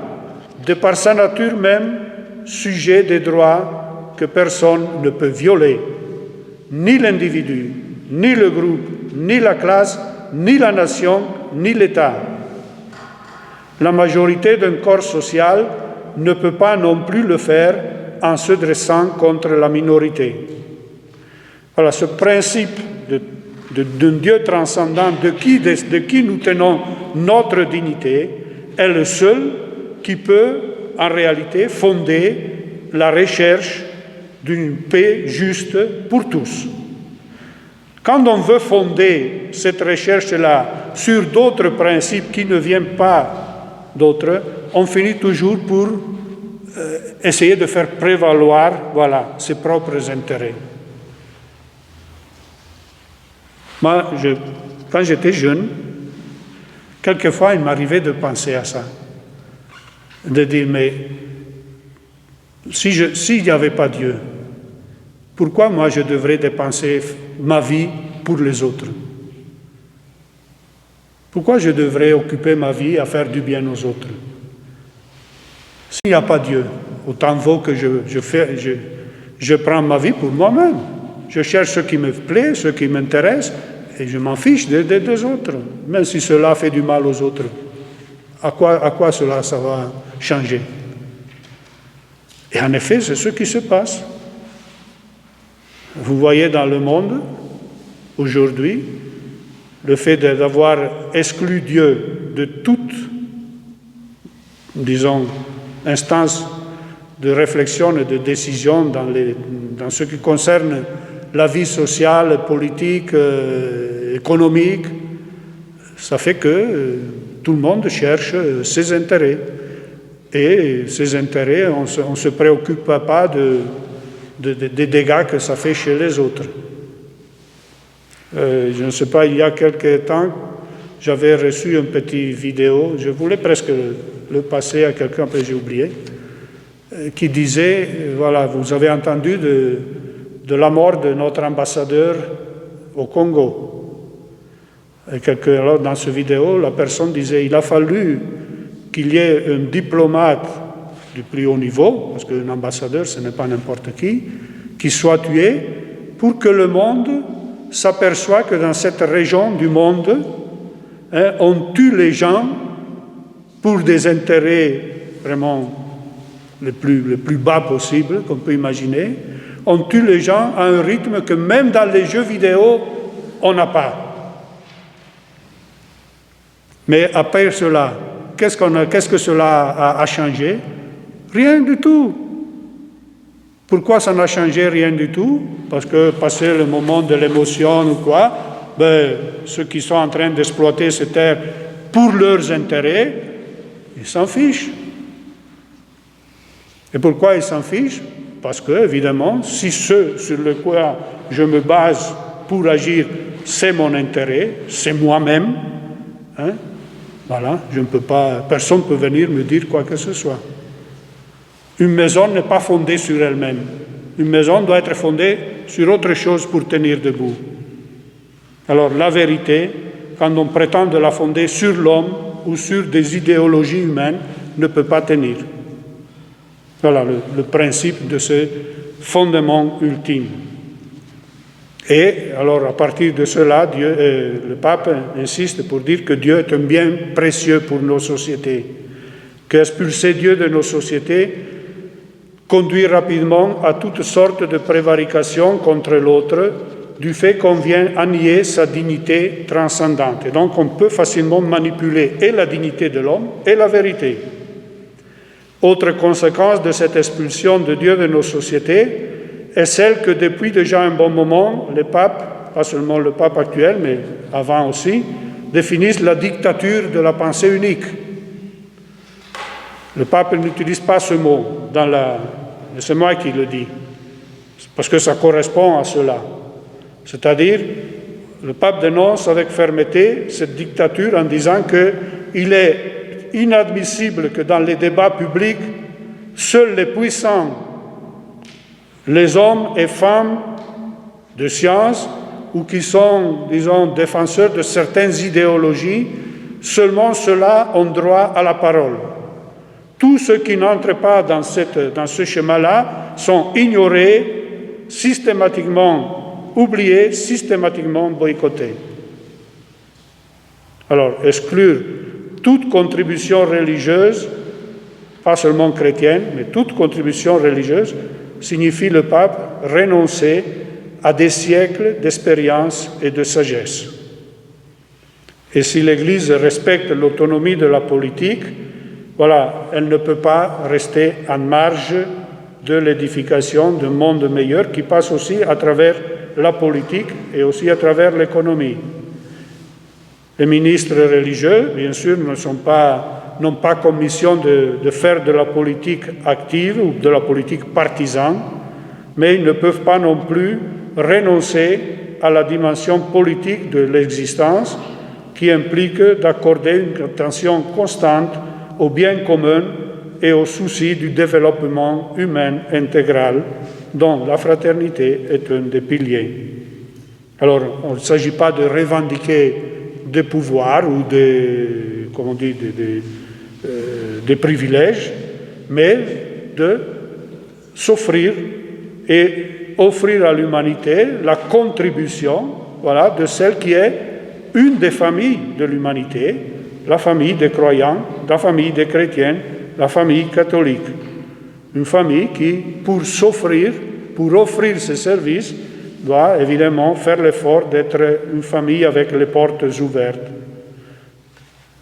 de par sa nature même, sujet des droits que personne ne peut violer, ni l'individu, ni le groupe, ni la classe, ni la nation, ni l'État. La majorité d'un corps social ne peut pas non plus le faire en se dressant contre la minorité. Voilà, ce principe d'un Dieu transcendant de qui nous tenons notre dignité est le seul qui peut, en réalité, fonder la recherche d'une paix juste pour tous. Quand on veut fonder cette recherche-là sur d'autres principes qui ne viennent pas d'autres, on finit toujours pour essayer de faire prévaloir, ses propres intérêts. Moi, quand j'étais jeune, quelquefois, il m'arrivait de penser à ça. De dire, mais s'il n'y avait pas Dieu, pourquoi moi je devrais dépenser ma vie pour les autres? Pourquoi je devrais occuper ma vie à faire du bien aux autres? S'il n'y a pas Dieu, autant vaut que je prends ma vie pour moi-même. Je cherche ce qui me plaît, ce qui m'intéresse, et je m'en fiche des autres, même si cela fait du mal aux autres. À quoi cela ça va changer? Et en effet, c'est ce qui se passe. Vous voyez dans le monde, aujourd'hui, le fait d'avoir exclu Dieu de toute, disons, instance de réflexion et de décision dans ce qui concerne la vie sociale, politique, économique, ça fait que tout le monde cherche ses intérêts. Et ces intérêts, on ne se préoccupe pas des dégâts que ça fait chez les autres. Je ne sais pas, il y a quelque temps, j'avais reçu une petite vidéo, je voulais presque le passer à quelqu'un, mais j'ai oublié, qui disait, voilà, vous avez entendu de la mort de notre ambassadeur au Congo. Et alors, dans cette vidéo, la personne disait, il a fallu qu'il y ait un diplomate du plus haut niveau, parce qu'un ambassadeur, ce n'est pas n'importe qui soit tué, pour que le monde s'aperçoit que dans cette région du monde, on tue les gens pour des intérêts vraiment les plus bas possibles qu'on peut imaginer. On tue les gens à un rythme que même dans les jeux vidéo, on n'a pas. Mais après cela, qu'est-ce que cela a changé? Rien du tout. Pourquoi ça n'a changé rien du tout? Parce que passé le moment de l'émotion ou quoi, ceux qui sont en train d'exploiter ces terres pour leurs intérêts, ils s'en fichent. Et pourquoi ils s'en fichent? Parce que, évidemment, si ce sur le quoi je me base pour agir, c'est mon intérêt, c'est moi-même, voilà, je ne peux pas, personne ne peut venir me dire quoi que ce soit. Une maison n'est pas fondée sur elle-même. Une maison doit être fondée sur autre chose pour tenir debout. Alors, la vérité, quand on prétend de la fonder sur l'homme ou sur des idéologies humaines, ne peut pas tenir. Voilà le principe de ce fondement ultime. Et alors, à partir de cela, le pape insiste pour dire que Dieu est un bien précieux pour nos sociétés, qu'expulser Dieu de nos sociétés conduit rapidement à toutes sortes de prévarications contre l'autre, du fait qu'on vient annier sa dignité transcendante. Et donc, on peut facilement manipuler et la dignité de l'homme et la vérité. Autre conséquence de cette expulsion de Dieu de nos sociétés est celle que depuis déjà un bon moment, les papes, pas seulement le pape actuel, mais avant aussi, définissent la dictature de la pensée unique. Le pape n'utilise pas ce mot, c'est moi qui le dis, parce que ça correspond à cela. C'est-à-dire, le pape dénonce avec fermeté cette dictature en disant qu'il est inadmissible que dans les débats publics, seuls les puissants, les hommes et femmes de science ou qui sont, disons, défenseurs de certaines idéologies, seulement ceux-là ont droit à la parole. Tous ceux qui n'entrent pas dans ce schéma-là sont ignorés, systématiquement oubliés, systématiquement boycottés. Alors, exclure toute contribution religieuse, pas seulement chrétienne, mais toute contribution religieuse, signifie le pape renoncer à des siècles d'expérience et de sagesse. Et si l'Église respecte l'autonomie de la politique, voilà, elle ne peut pas rester en marge de l'édification d'un monde meilleur qui passe aussi à travers la politique et aussi à travers l'économie. Les ministres religieux, bien sûr, n'ont pas comme mission de faire de la politique active ou de la politique partisane, mais ils ne peuvent pas non plus renoncer à la dimension politique de l'existence qui implique d'accorder une attention constante au bien commun et au souci du développement humain intégral dont la fraternité est un des piliers. Alors, il ne s'agit pas de revendiquer des pouvoirs ou des privilèges, mais de s'offrir et offrir à l'humanité la contribution, voilà, de celle qui est une des familles de l'humanité, la famille des croyants, la famille des chrétiens, la famille catholique. Une famille qui, pour offrir ses services, doit évidemment faire l'effort d'être une famille avec les portes ouvertes.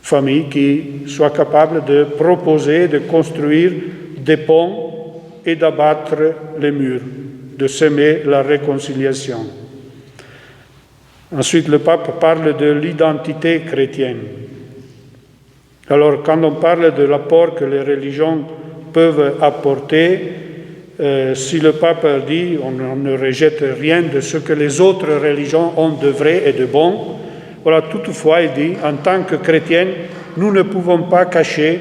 Famille qui soit capable de proposer, de construire des ponts et d'abattre les murs, de semer la réconciliation. Ensuite, le pape parle de l'identité chrétienne. Alors, quand on parle de l'apport que les religions peuvent apporter, si le pape dit on ne rejette rien de ce que les autres religions ont de vrai et de bon, voilà, toutefois, il dit, en tant que chrétiens, nous ne pouvons pas cacher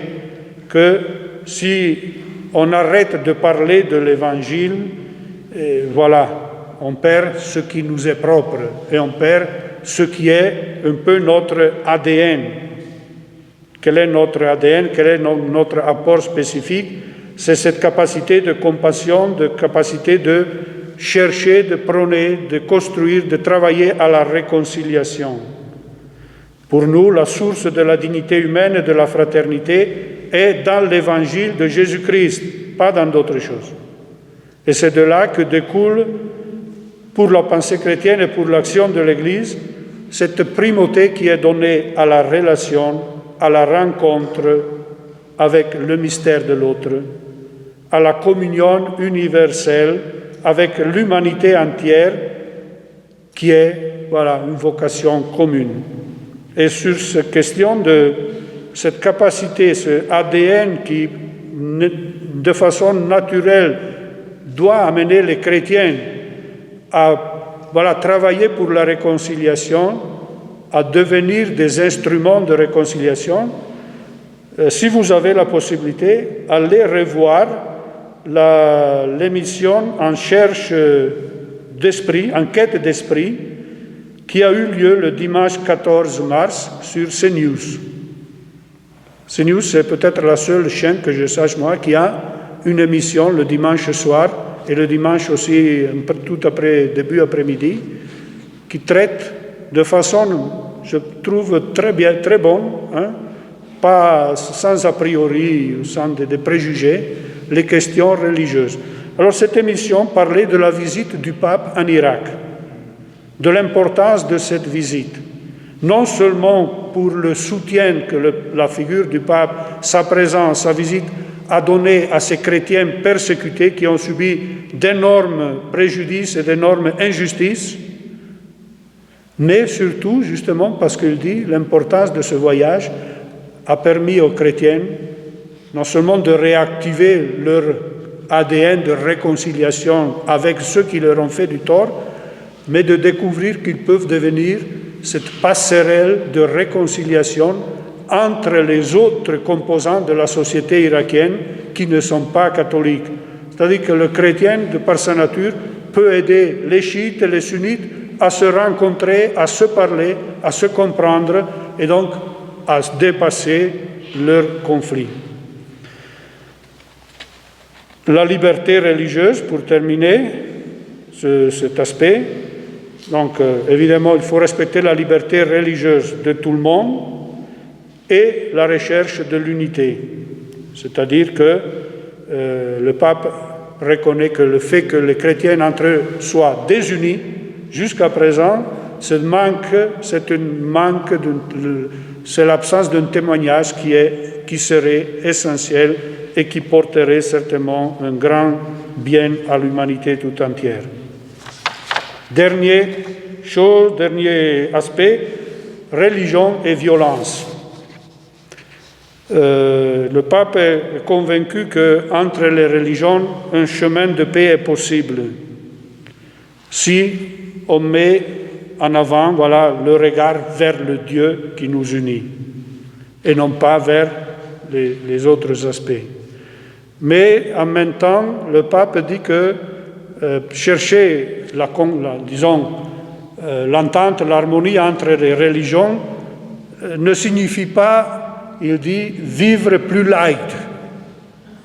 que si on arrête de parler de l'Évangile, voilà, on perd ce qui nous est propre et on perd ce qui est un peu notre ADN. Quel est notre ADN? Quel est notre apport spécifique? C'est cette capacité de compassion, de capacité de chercher, de prôner, de construire, de travailler à la réconciliation. Pour nous, la source de la dignité humaine et de la fraternité est dans l'évangile de Jésus-Christ, pas dans d'autres choses. Et c'est de là que découle, pour la pensée chrétienne et pour l'action de l'Église, cette primauté qui est donnée à la relation, à la rencontre avec le mystère de l'autre, à la communion universelle avec l'humanité entière qui est une vocation commune. Et sur cette question de cette capacité, ce ADN qui, de façon naturelle, doit amener les chrétiens à travailler pour la réconciliation, à devenir des instruments de réconciliation. Si vous avez la possibilité, allez revoir l'émission En cherche d'esprit, En quête d'esprit, qui a eu lieu le dimanche 14 mars sur CNews. CNews, c'est peut-être la seule chaîne que je sache moi qui a une émission le dimanche soir et le dimanche aussi tout après, début après-midi, qui traite de façon, je trouve, très bien, très bonne, pas sans a priori, sans des préjugés, les questions religieuses. Alors cette émission parlait de la visite du pape en Irak, de l'importance de cette visite, non seulement pour le soutien que la figure du pape, sa présence, sa visite a donné à ces chrétiens persécutés qui ont subi d'énormes préjudices et d'énormes injustices, mais surtout, justement, parce qu'il dit l'importance de ce voyage a permis aux chrétiens non seulement de réactiver leur ADN de réconciliation avec ceux qui leur ont fait du tort, mais de découvrir qu'ils peuvent devenir cette passerelle de réconciliation entre les autres composants de la société irakienne qui ne sont pas catholiques. C'est-à-dire que le chrétien, de par sa nature, peut aider les chiites et les sunnites à se rencontrer, à se parler, à se comprendre et donc à dépasser leurs conflits. La liberté religieuse, pour terminer cet aspect. Donc, évidemment, il faut respecter la liberté religieuse de tout le monde et la recherche de l'unité. C'est-à-dire que le pape reconnaît que le fait que les chrétiens entre eux soient désunis, jusqu'à présent, c'est l'absence d'un témoignage qui serait essentiel et qui porterait certainement un grand bien à l'humanité tout entière. Dernier aspect, religion et violence. Le pape est convaincu qu'entre les religions, un chemin de paix est possible si on met en avant le regard vers le Dieu qui nous unit et non pas vers les autres aspects. Mais en même temps, le pape dit que chercher l'entente, l'harmonie entre les religions ne signifie pas, il dit, vivre plus light,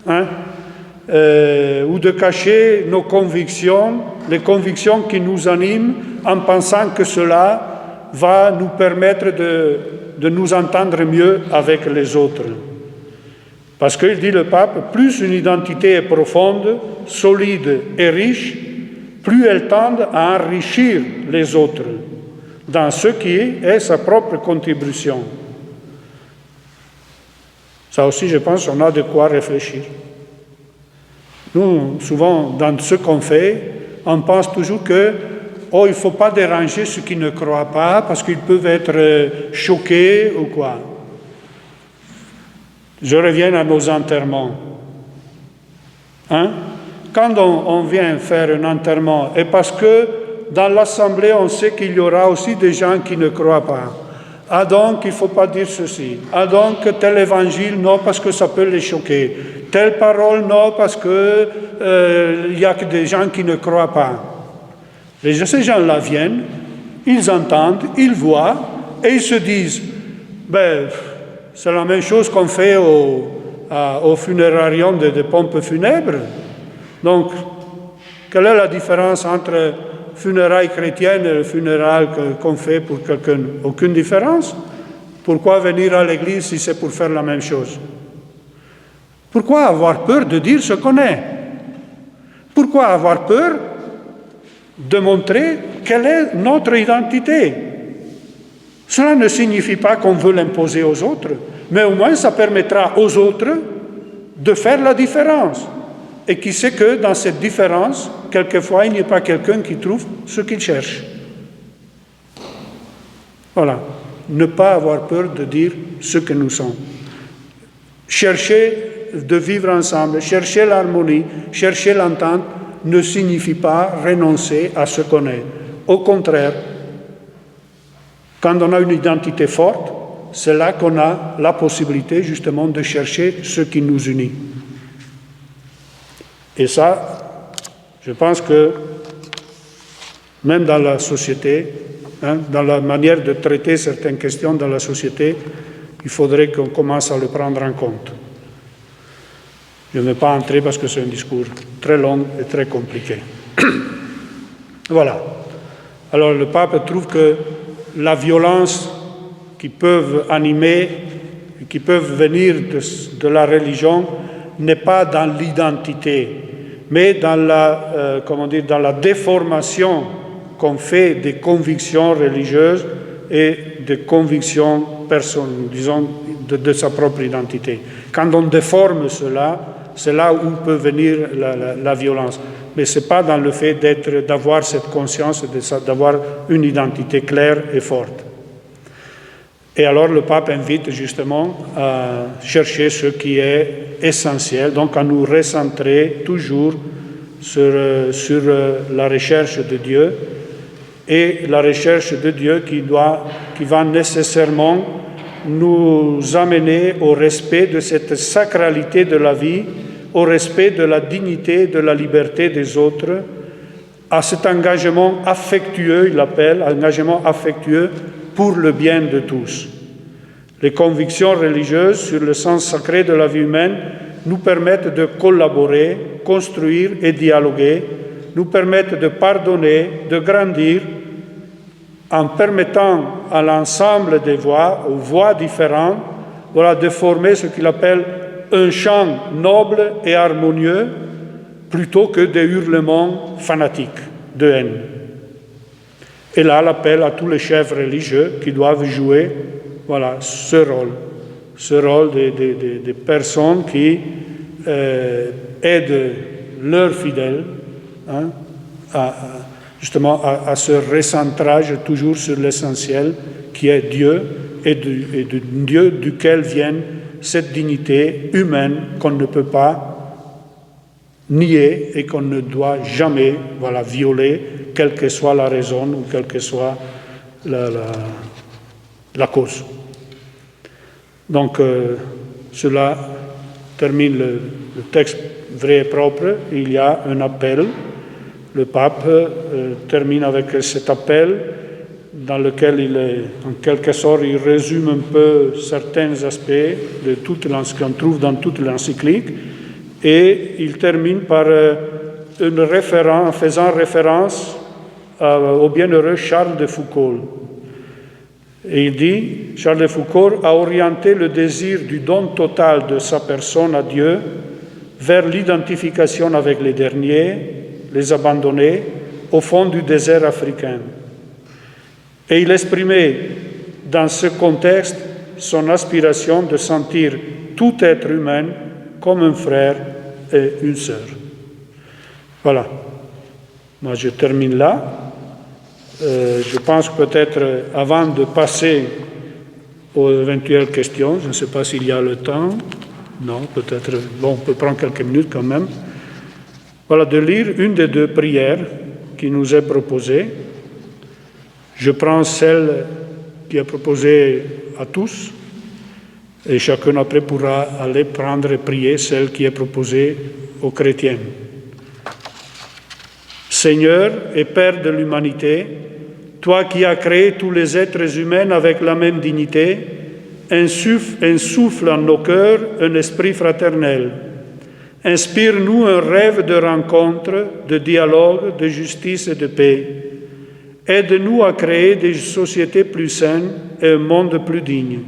ou de cacher nos convictions, les convictions qui nous animent, en pensant que cela va nous permettre de nous entendre mieux avec les autres. Parce qu'il dit le pape, plus une identité est profonde, solide et riche, plus elle tend à enrichir les autres dans ce qui est sa propre contribution. Ça aussi, je pense, on a de quoi réfléchir. Nous, souvent, dans ce qu'on fait, on pense toujours que il ne faut pas déranger ceux qui ne croient pas parce qu'ils peuvent être choqués ou quoi. Je reviens à nos enterrements. Quand on vient faire un enterrement, et parce que dans l'assemblée, on sait qu'il y aura aussi des gens qui ne croient pas. Ah donc, il ne faut pas dire ceci. Ah donc, tel évangile, non, parce que ça peut les choquer. Telle parole, non, parce que y a que des gens qui ne croient pas. Ces gens-là viennent, ils entendent, ils voient, et ils se disent, c'est la même chose qu'on fait au funérarium de pompes funèbres. Donc, quelle est la différence entre funérailles chrétiennes et le funérailles qu'on fait pour quelqu'un? Aucune différence. Pourquoi venir à l'église si c'est pour faire la même chose? Pourquoi avoir peur de dire ce qu'on est? Pourquoi avoir peur de montrer quelle est notre identité? Cela ne signifie pas qu'on veut l'imposer aux autres, mais au moins ça permettra aux autres de faire la différence. et qui sait que dans cette différence, quelquefois, il n'y a pas quelqu'un qui trouve ce qu'il cherche. Voilà. Ne pas avoir peur de dire ce que nous sommes. Chercher de vivre ensemble, chercher l'harmonie, chercher l'entente ne signifie pas renoncer à ce qu'on est. Au contraire, quand on a une identité forte, c'est là qu'on a la possibilité justement de chercher ce qui nous unit. Et ça, je pense que même dans la société, dans la manière de traiter certaines questions dans la société, il faudrait qu'on commence à le prendre en compte. Je ne vais pas entrer parce que c'est un discours très long et très compliqué. Voilà. Alors le pape trouve que la violence qui peuvent animer, qui peuvent venir de la religion, n'est pas dans l'identité, mais dans dans la déformation qu'on fait des convictions religieuses et des convictions personnelles, disons, de sa propre identité. Quand on déforme cela, c'est là où peut venir la violence. Mais ce n'est pas dans le fait d'avoir cette conscience, d'avoir une identité claire et forte. Et alors le pape invite justement à chercher ce qui est essentiel, donc à nous recentrer toujours sur la recherche de Dieu, et la recherche de Dieu qui va nécessairement nous amener au respect de cette sacralité de la vie, au respect de la dignité, de la liberté des autres, à cet engagement affectueux, il l'appelle, engagement affectueux pour le bien de tous. Les convictions religieuses sur le sens sacré de la vie humaine nous permettent de collaborer, construire et dialoguer, nous permettent de pardonner, de grandir, en permettant à l'ensemble des voix, aux voix différentes, de former ce qu'il appelle un chant noble et harmonieux, plutôt que des hurlements fanatiques de haine. Et là, l'appel à tous les chefs religieux qui doivent jouer ce rôle des personnes qui aident leurs fidèles à ce recentrage toujours sur l'essentiel qui est Dieu et de Dieu duquel vient cette dignité humaine qu'on ne peut pas nier et qu'on ne doit jamais violer, quelle que soit la raison ou quelle que soit la cause. Donc, cela termine le texte vrai et propre. Il y a un appel. Le pape termine avec cet appel dans lequel en quelque sorte, il résume un peu certains aspects de qu'on trouve dans toute l'encyclique, et il termine par en faisant référence au bienheureux Charles de Foucault. Et il dit, Charles de Foucault a orienté le désir du don total de sa personne à Dieu vers l'identification avec les derniers, les abandonnés, au fond du désert africain. Et il exprimait dans ce contexte son aspiration de sentir tout être humain comme un frère et une sœur. Voilà. Moi, je termine là. Je pense peut-être, avant de passer aux éventuelles questions, je ne sais pas s'il y a le temps. Non, peut-être. Bon, on peut prendre quelques minutes quand même. De lire une des deux prières qui nous est proposée. Je prends celle qui est proposée à tous, et chacun après pourra aller prendre et prier celle qui est proposée aux chrétiens. Seigneur et Père de l'humanité, toi qui as créé tous les êtres humains avec la même dignité, insouffle en nos cœurs un esprit fraternel. Inspire-nous un rêve de rencontre, de dialogue, de justice et de paix. Aide-nous à créer des sociétés plus saines et un monde plus digne,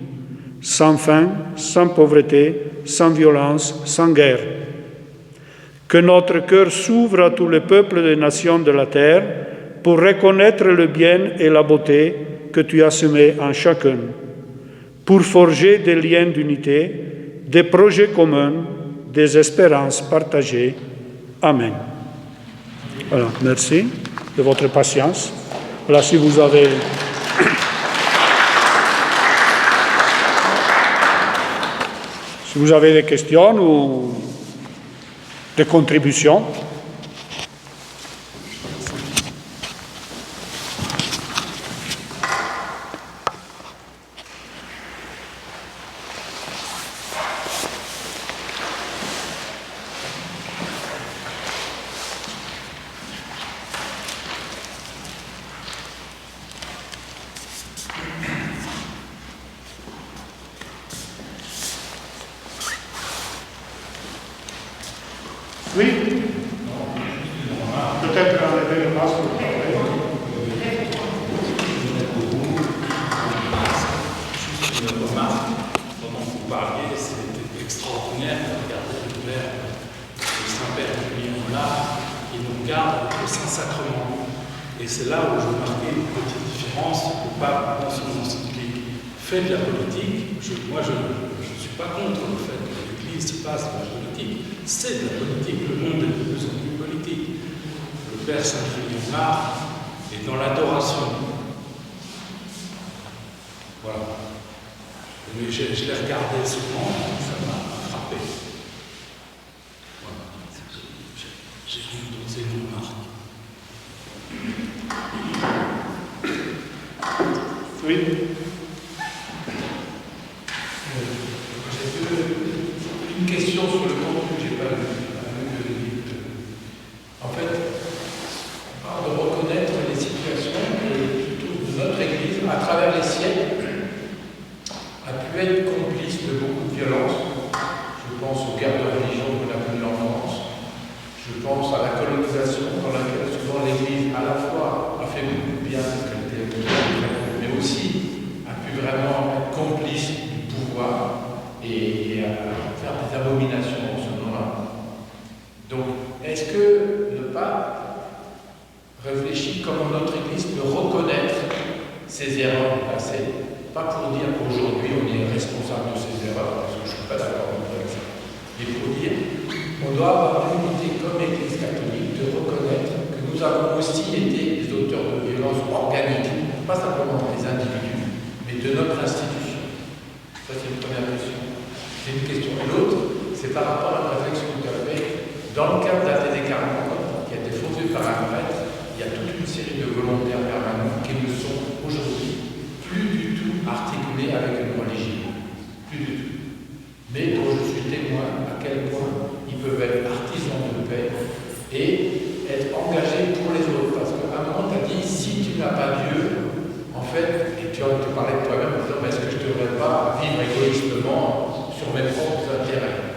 sans faim, sans pauvreté, sans violence, sans guerre. Que notre cœur s'ouvre à tous les peuples des nations de la terre pour reconnaître le bien et la beauté que tu as semés en chacun, pour forger des liens d'unité, des projets communs, des espérances partagées. Amen. Voilà, merci de votre patience. Voilà, si vous avez des questions ou des contributions. Oui. Peut-être enlever le masque pour parler. Juste une remarque. Pendant que vous parliez, c'était extraordinaire de regarder le verre de Saint-Père là, qui nous garde au Saint-Sacrement. Et c'est là où je marquais une petite différence. Le pape, dans son encyclique, fait de la politique. Moi, je ne suis pas contre le fait que l'Église fasse de la politique. C'est de la politique, le monde est de plus en plus politique. Le Père Saint-Julien est dans l'adoration. Voilà. Mais je l'ai regardé souvent, ça m'a frappé. Voilà. J'ai posé une remarque. Oui. Une question sur le contenu, j'ai pas lu. En fait, on parle de reconnaître les situations que notre Église, à travers les siècles, a pu être complice de beaucoup de violences. Je pense aux guerres de religion qu'on a connues en France. Je pense à la colonisation dans laquelle souvent l'Église à la fois a fait beaucoup de bien, parce qu'elle était, mais aussi a pu vraiment être complice du pouvoir et faire des abominations en ce nom-là. Donc, est-ce que le pape réfléchit comment notre Église peut reconnaître ses erreurs du passé, pas pour dire qu'aujourd'hui on est responsable de ses erreurs, parce que je ne suis pas d'accord avec ça, mais pour dire qu'on doit avoir l'unité comme Église catholique de reconnaître que nous avons aussi été des auteurs de violences organiques, pas simplement des individus, mais de notre institution. Ça, c'est une première question. C'est une question. Et l'autre, c'est par rapport à la réflexion que tu as fait. Dans le cadre de la TD40, qui a été fondée par un prêtre, il y a toute une série de volontaires permanents qui ne sont aujourd'hui plus du tout articulés avec une religion. Plus du tout. Mais dont je suis témoin à quel point ils peuvent être artisans de paix et être engagés pour les autres. Parce qu'à un moment, tu as dit, si tu n'as pas Dieu, en fait, et tu parlais de toi-même en disant, est-ce que je ne devrais pas vivre égoïstement sur mes propres intérêts?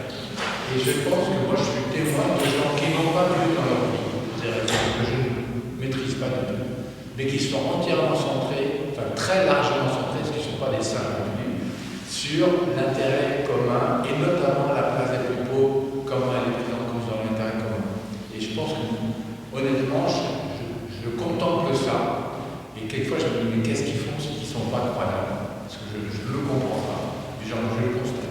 Et je pense que moi, je suis témoin de gens qui n'ont pas Dieu dans leur vie, des raisons que je ne maîtrise pas du tout, mais qui sont entièrement centrés, enfin très largement centrés, parce qu'ils ne sont pas des saints non plus, sur l'intérêt commun, et notamment la place des plus pauvres, comment elle est prise en cause dans l'intérêt commun. Et je pense que, honnêtement, je contemple ça. Et quelquefois, je me dis, mais qu'est-ce qu'ils font ceux qui ne sont pas croyants? Parce que je ne le comprends pas. Mais genre, je le constate.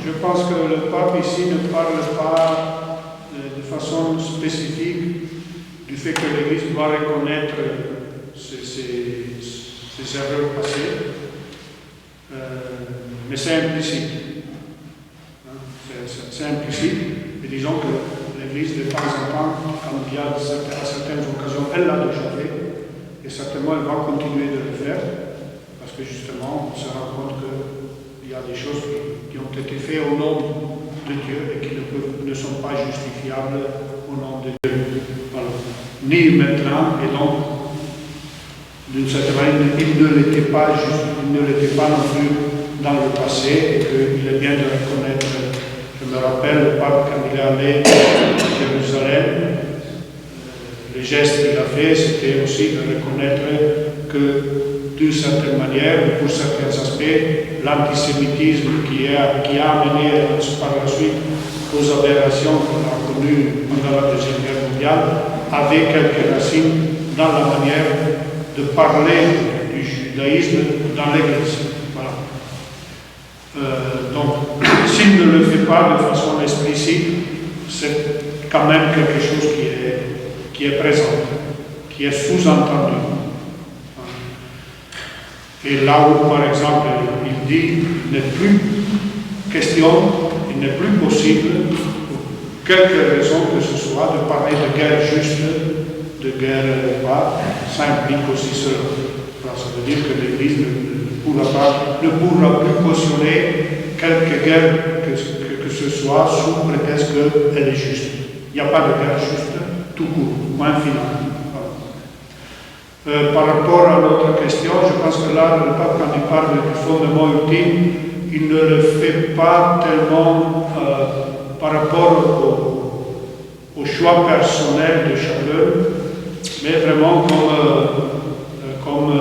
Je pense que le pape ici ne parle pas de façon spécifique du fait que l'Église doit reconnaître ses erreurs passées, mais c'est implicite. C'est implicite, et disons que l'Église, de temps en temps, quand il y a à certaines occasions, elle l'a déjà fait, et certainement elle va continuer de le faire, parce que justement, on se rend compte qu'il y a des choses qui ont été faites au nom de Dieu et qui ne sont pas justifiables au nom de Dieu. Voilà. Ni maintenant, et donc, d'une certaine manière, il ne l'était pas non plus dans le passé, et qu'il est bien de reconnaître. Je me rappelle, le pape, quand il est allé à Jérusalem, les gestes qu'il a fait, c'était aussi de reconnaître que, d'une certaine manière, pour certains aspects, l'antisémitisme qui a amené par la suite aux aberrations qu'on a connues pendant la Deuxième Guerre mondiale, avait quelques racines dans la manière de parler du judaïsme dans l'Église. Voilà. Donc, s'il ne le fait pas de façon explicite, c'est quand même quelque chose qui est présent, qui est sous-entendu. Et là où, par exemple, il dit il n'est plus question, il n'est plus possible, pour quelque raison que ce soit, de parler de guerre juste, de guerre pas, ça implique aussi cela. Alors, ça veut dire que l'Église ne pourra plus cautionner quelque guerre que ce soit sous prétexte qu'elle est juste. Il n'y a pas de guerre juste, tout court, point final. Par rapport à l'autre question, je pense que là, le pape, quand il parle du fondement ultime, il ne le fait pas tellement par rapport au choix personnel de chacun, mais vraiment comme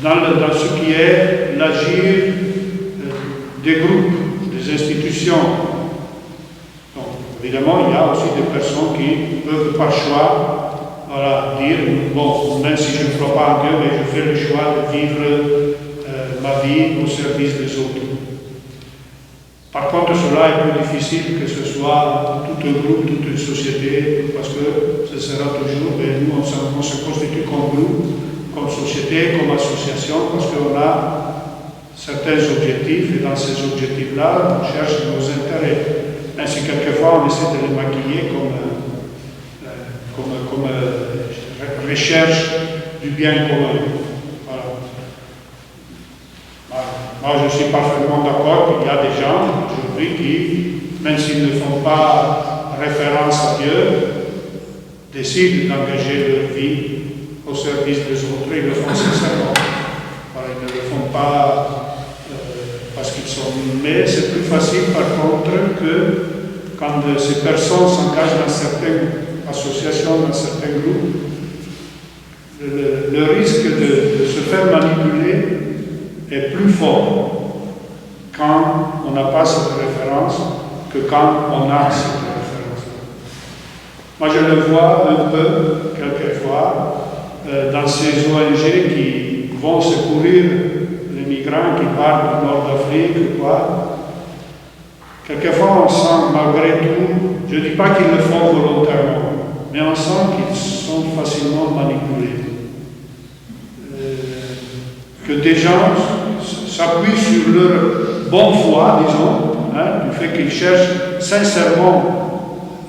dans ce qui est l'agir des groupes, des institutions. Donc, évidemment, il y a aussi des personnes qui peuvent par choix dire, bon, même si je ne crois pas en Dieu, mais je fais le choix de vivre ma vie au service des autres. Par contre, cela est plus difficile que ce soit tout un groupe, toute une société, parce que ce sera toujours, et nous on se constitue comme groupe, comme société, comme association, parce qu'on a certains objectifs, et dans ces objectifs-là, on cherche nos intérêts. Ainsi, quelquefois, on essaie de les maquiller comme recherche du bien commun. Voilà. Moi, je suis parfaitement d'accord qu'il y a des gens aujourd'hui qui, même s'ils ne font pas référence à Dieu, décident d'engager leur vie au service des autres. Ils le font sincèrement. Voilà, ils ne le font pas parce qu'ils sont... Mais c'est plus facile, par contre, que quand ces personnes s'engagent dans certaines associations, dans certains groupes, le risque de se faire manipuler est plus fort quand on n'a pas cette référence que quand on a cette référence-là. Moi, je le vois un peu, quelquefois, dans ces ONG qui vont secourir les migrants qui partent du nord d'Afrique, quoi. Quelquefois, on sent, malgré tout, je ne dis pas qu'ils le font volontairement, mais on sent qu'ils sont facilement manipulés. Que des gens s'appuient sur leur bonne foi, disons, du fait qu'ils cherchent sincèrement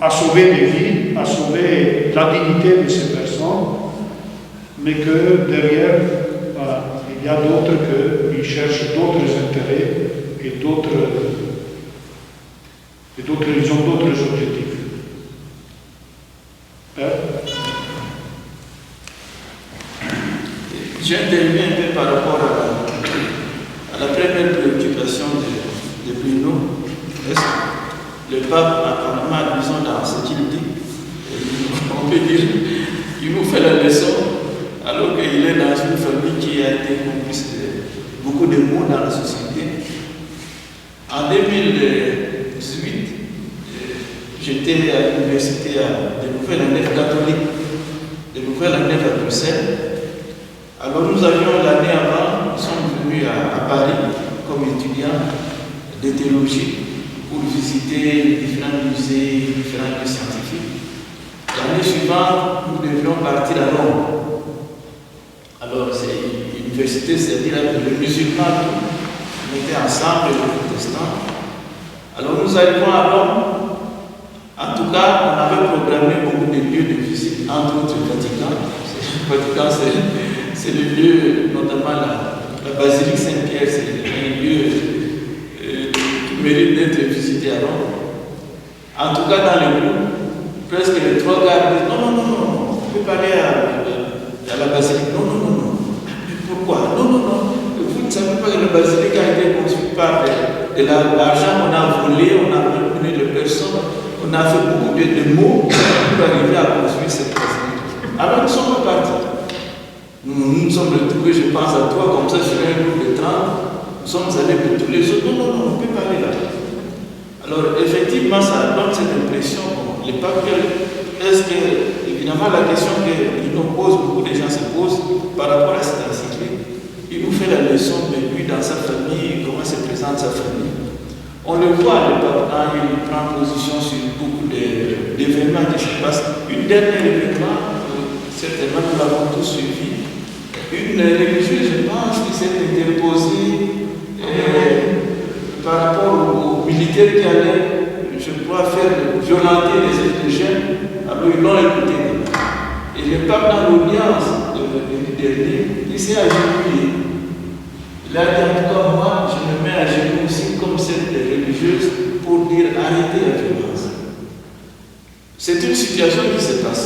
à sauver des vies, à sauver la dignité de ces personnes, mais que derrière, voilà, il y a d'autres qui cherchent d'autres intérêts et ils ont d'autres objectifs. J'interviens un peu par rapport à la première préoccupation de Bruno. Le pape, apparemment, disons dans ce qu'il dit, on peut dire qu'il nous fait la leçon, alors qu'il est dans une famille qui a été complice de beaucoup de maux dans la société. En 2018, j'étais à l'université de Nouvelle-Nef catholique, de Nouvelle-Nef à Bruxelles. Alors nous avions l'année avant, nous sommes venus à Paris comme étudiants de théologie pour visiter les différents musées, les différents lieux scientifiques. L'année suivante, nous devions partir à Rome. Alors c'est l'université, c'est-à-dire les musulmans, on était ensemble, les protestants. Alors nous arrivons à Rome. En tout cas, on avait programmé beaucoup de lieux de visite, entre autres le Vatican. Le Vatican, c'est le lieu, notamment la basilique Saint-Pierre, c'est un lieu qui mérite d'être visité à Rome. En tout cas, dans le groupe, presque les trois gars disent non, on peut pas aller à la basilique. Non. Pourquoi? Non. Vous ne savez pas que la basilique a été construite par de l'argent, on a volé, on a manipulé les personnes, on a fait beaucoup de mots pour arriver à construire cette basilique. Alors nous sommes partis. Nous nous sommes retrouvés, je pense à toi, comme ça, sur un groupe de 30. Nous sommes allés de tous les autres. Non, on ne peut pas aller là. Alors, effectivement, ça donne cette impression. Bon, les papiers, est-ce que, évidemment, la question qu'il nous pose, beaucoup de gens se posent par rapport à cette encyclique, il nous fait la leçon de lui dans sa famille, comment comment se présente sa famille. On le voit, le pape, quand il prend position sur beaucoup d'événements qui se passent. Une dernière événement, certainement nous l'avons tous suivi, une religieuse, je pense, qui s'est interposée par rapport aux militaires qui allaient, je crois, faire violenter les êtres jeunes, alors ils l'ont écouté. Et le pape, dans l'audience du dernier, il s'est agenouillé. Il a dit, en tout cas, moi, je me mets à genoux aussi comme cette religieuse pour dire arrêtez la violence. C'est une situation qui se passe.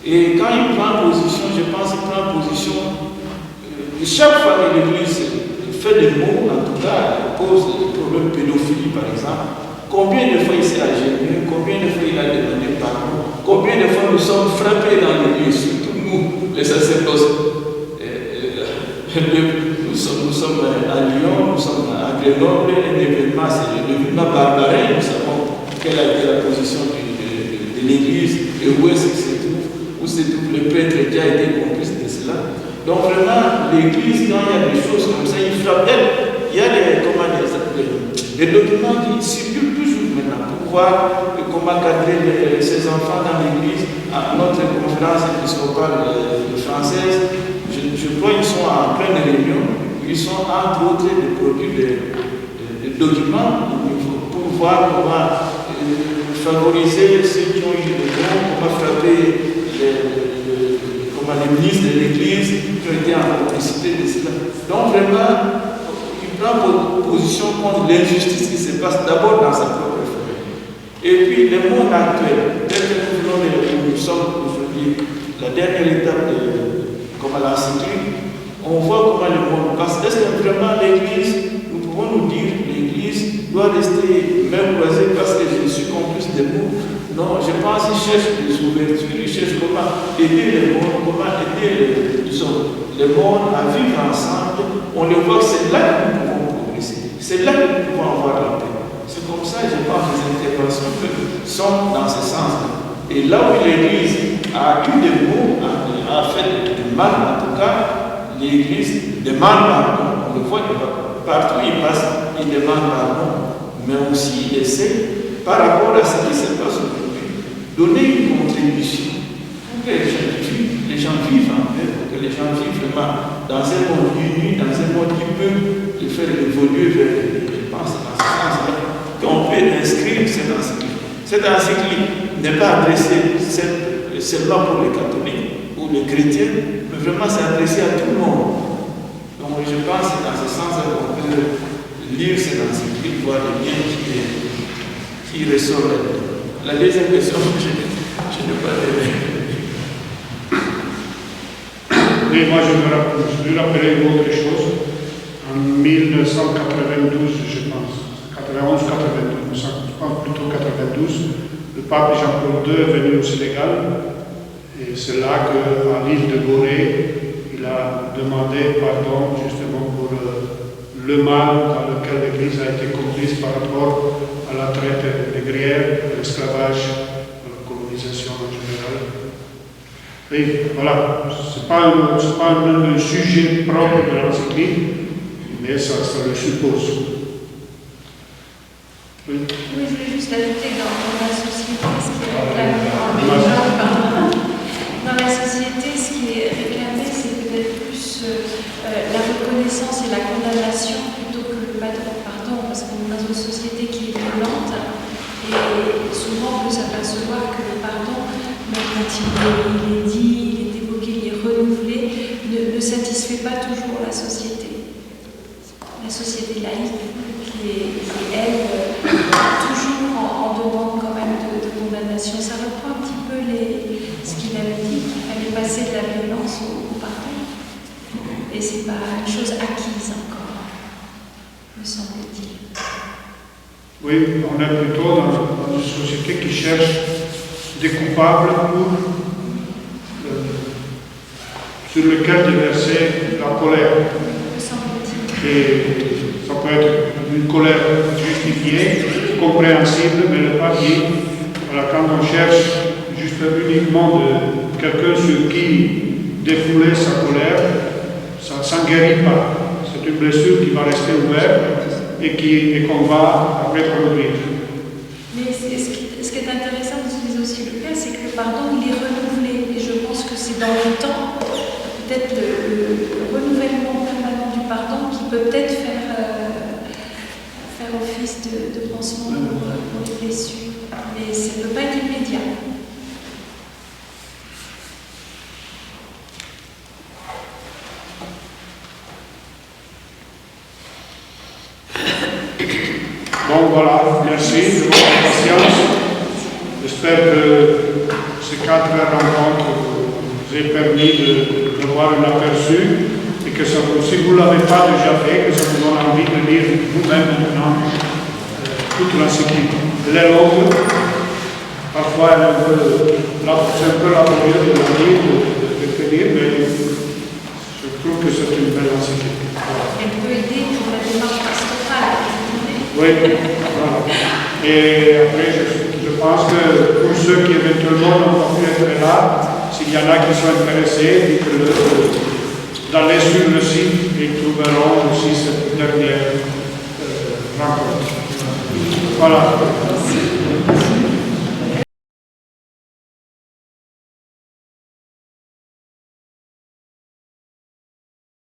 Et quand il prend position, je pense qu'il prend position, chaque fois que l'Église fait des mots, en tout cas, pose le problème de pédophilie, par exemple, combien de fois il s'est agenouillé, combien de fois il a demandé pardon, combien de fois nous sommes frappés dans l'Église, surtout nous, les sacerdotes. Nous sommes à Lyon, nous sommes à Grenoble, un événement, c'est l'événement barbarin, nous savons quelle a été la position de l'Église et où est-ce qu'il se trouve, où se trouve le prêtre qui a été complice de cela. Donc vraiment, l'Église, quand il y a des choses comme ça, il frappe elle. Il y a des documents qui circulent toujours maintenant pour voir comment cadrer ses enfants dans l'Église. À notre conférence épiscopale française, je crois qu'ils sont en pleine réunion. Ils sont entre autres de produire des documents pour voir comment favoriser ceux qui ont eu des dons, comment frapper les ministres de l'Église qui ont été en complicité de cela. Donc vraiment, il prend position contre l'injustice qui se passe d'abord dans sa propre famille. Et puis le monde actuel, tel que nous sommes aujourd'hui, la dernière étape comme à l'encyclique, on voit comment le monde passe. Est-ce que vraiment l'Église, nous pouvons nous dire que l'Église doit rester même croisée parce que je suis complice de nous? Non, je pense qu'ils cherchent des ouvertures, ils cherchent comment aider le monde, comment aider le monde à vivre ensemble. On le voit que c'est là que nous pouvons progresser, c'est là que nous pouvons avoir la paix. C'est comme ça, je pense, que les interventions sont dans ce sens-là. Et là où l'Église a eu des mots, a fait du mal, en tout cas, l'Église demande pardon. On le voit partout où il passe, il demande pardon, mais aussi il essaie, par rapport à ce qui se passe aujourd'hui, donner une contribution pour que les gens vivent en paix, pour que les gens vivent vraiment dans un monde uni, dans un monde qui peut les faire évoluer vers, je pense, dans ce sens-là, qu'on peut inscrire cette encyclique. Cette encyclique n'est pas adressée seulement pour les catholiques ou les chrétiens, mais vraiment s'adresser à tout le monde. Donc je pense que dans ce sens qu'on peut lire cette encyclique, voir les liens qui ressortent là-dedans. La deuxième question, je n'ai pas donné. Oui, moi je me rappelais une autre chose. En 1992, je pense, 91-92, plutôt 92, le pape Jean-Paul II est venu au Sénégal. Et c'est là qu'à l'île de Gorée, il a demandé pardon justement pour le mal dans lequel l'Église a été complice par rapport à la traite négrière, à l'esclavage, à la colonisation en général. Et voilà, ce n'est pas un sujet propre de l'encyclique, mais ça le suppose. Oui. Oui, je voulais juste ajouter que dans la société, ce qui est réclamé, dans la société, ce qui est réclamé, c'est peut-être plus la reconnaissance et la condamnation plutôt que le pardon, parce qu'on est dans une société qui est violente et souvent on peut s'apercevoir que le pardon, même quand il est dit, il est évoqué, il est renouvelé, ne satisfait pas toujours la société. La société laïque qui elle, toujours en demande quand même de condamnation. Ça reprend un petit peu ce qu'il avait dit, qu'il fallait passer de la violence au pardon. Et ce n'est pas une chose acquise encore, me semble-t-il. Oui, on est plutôt dans une société qui cherche des coupables sur lequel déverser la colère. Me semble-t-il. Et ça peut être une colère justifiée, compréhensible, mais le pas dit. Voilà, quand on cherche juste uniquement de quelqu'un sur qui défouler sa colère, ça ne guérit pas. C'est une blessure qui va rester ouverte et qu'on va reproduire. Mais ce qui est intéressant d'utiliser aussi le cas, c'est que le pardon, il est renouvelé. Et je pense que c'est dans le temps, peut-être le renouvellement permanent du pardon qui peut peut-être faire office de pansement pour les blessures. Mais ça ne peut pas être immédiat. Donc voilà, merci de votre patience. J'espère que ces 4 rencontres vous aient permis d'avoir un aperçu et que ça, si vous ne l'avez pas déjà fait, que ça vous donne envie de lire vous-même maintenant toute l'encyclique. Elle est longue, parfois c'est un peu laborieux de la lire, de tenir, mais je trouve que c'est une belle encyclique. Voilà. Elle peut aider pour la démarche pastorale. Oui, voilà. Et après, je pense que pour ceux qui éventuellement n'ont pas pu être là, s'il y en a qui sont intéressés, dites-le, d'aller sur le site, ils trouveront aussi cette dernière rencontre. Voilà.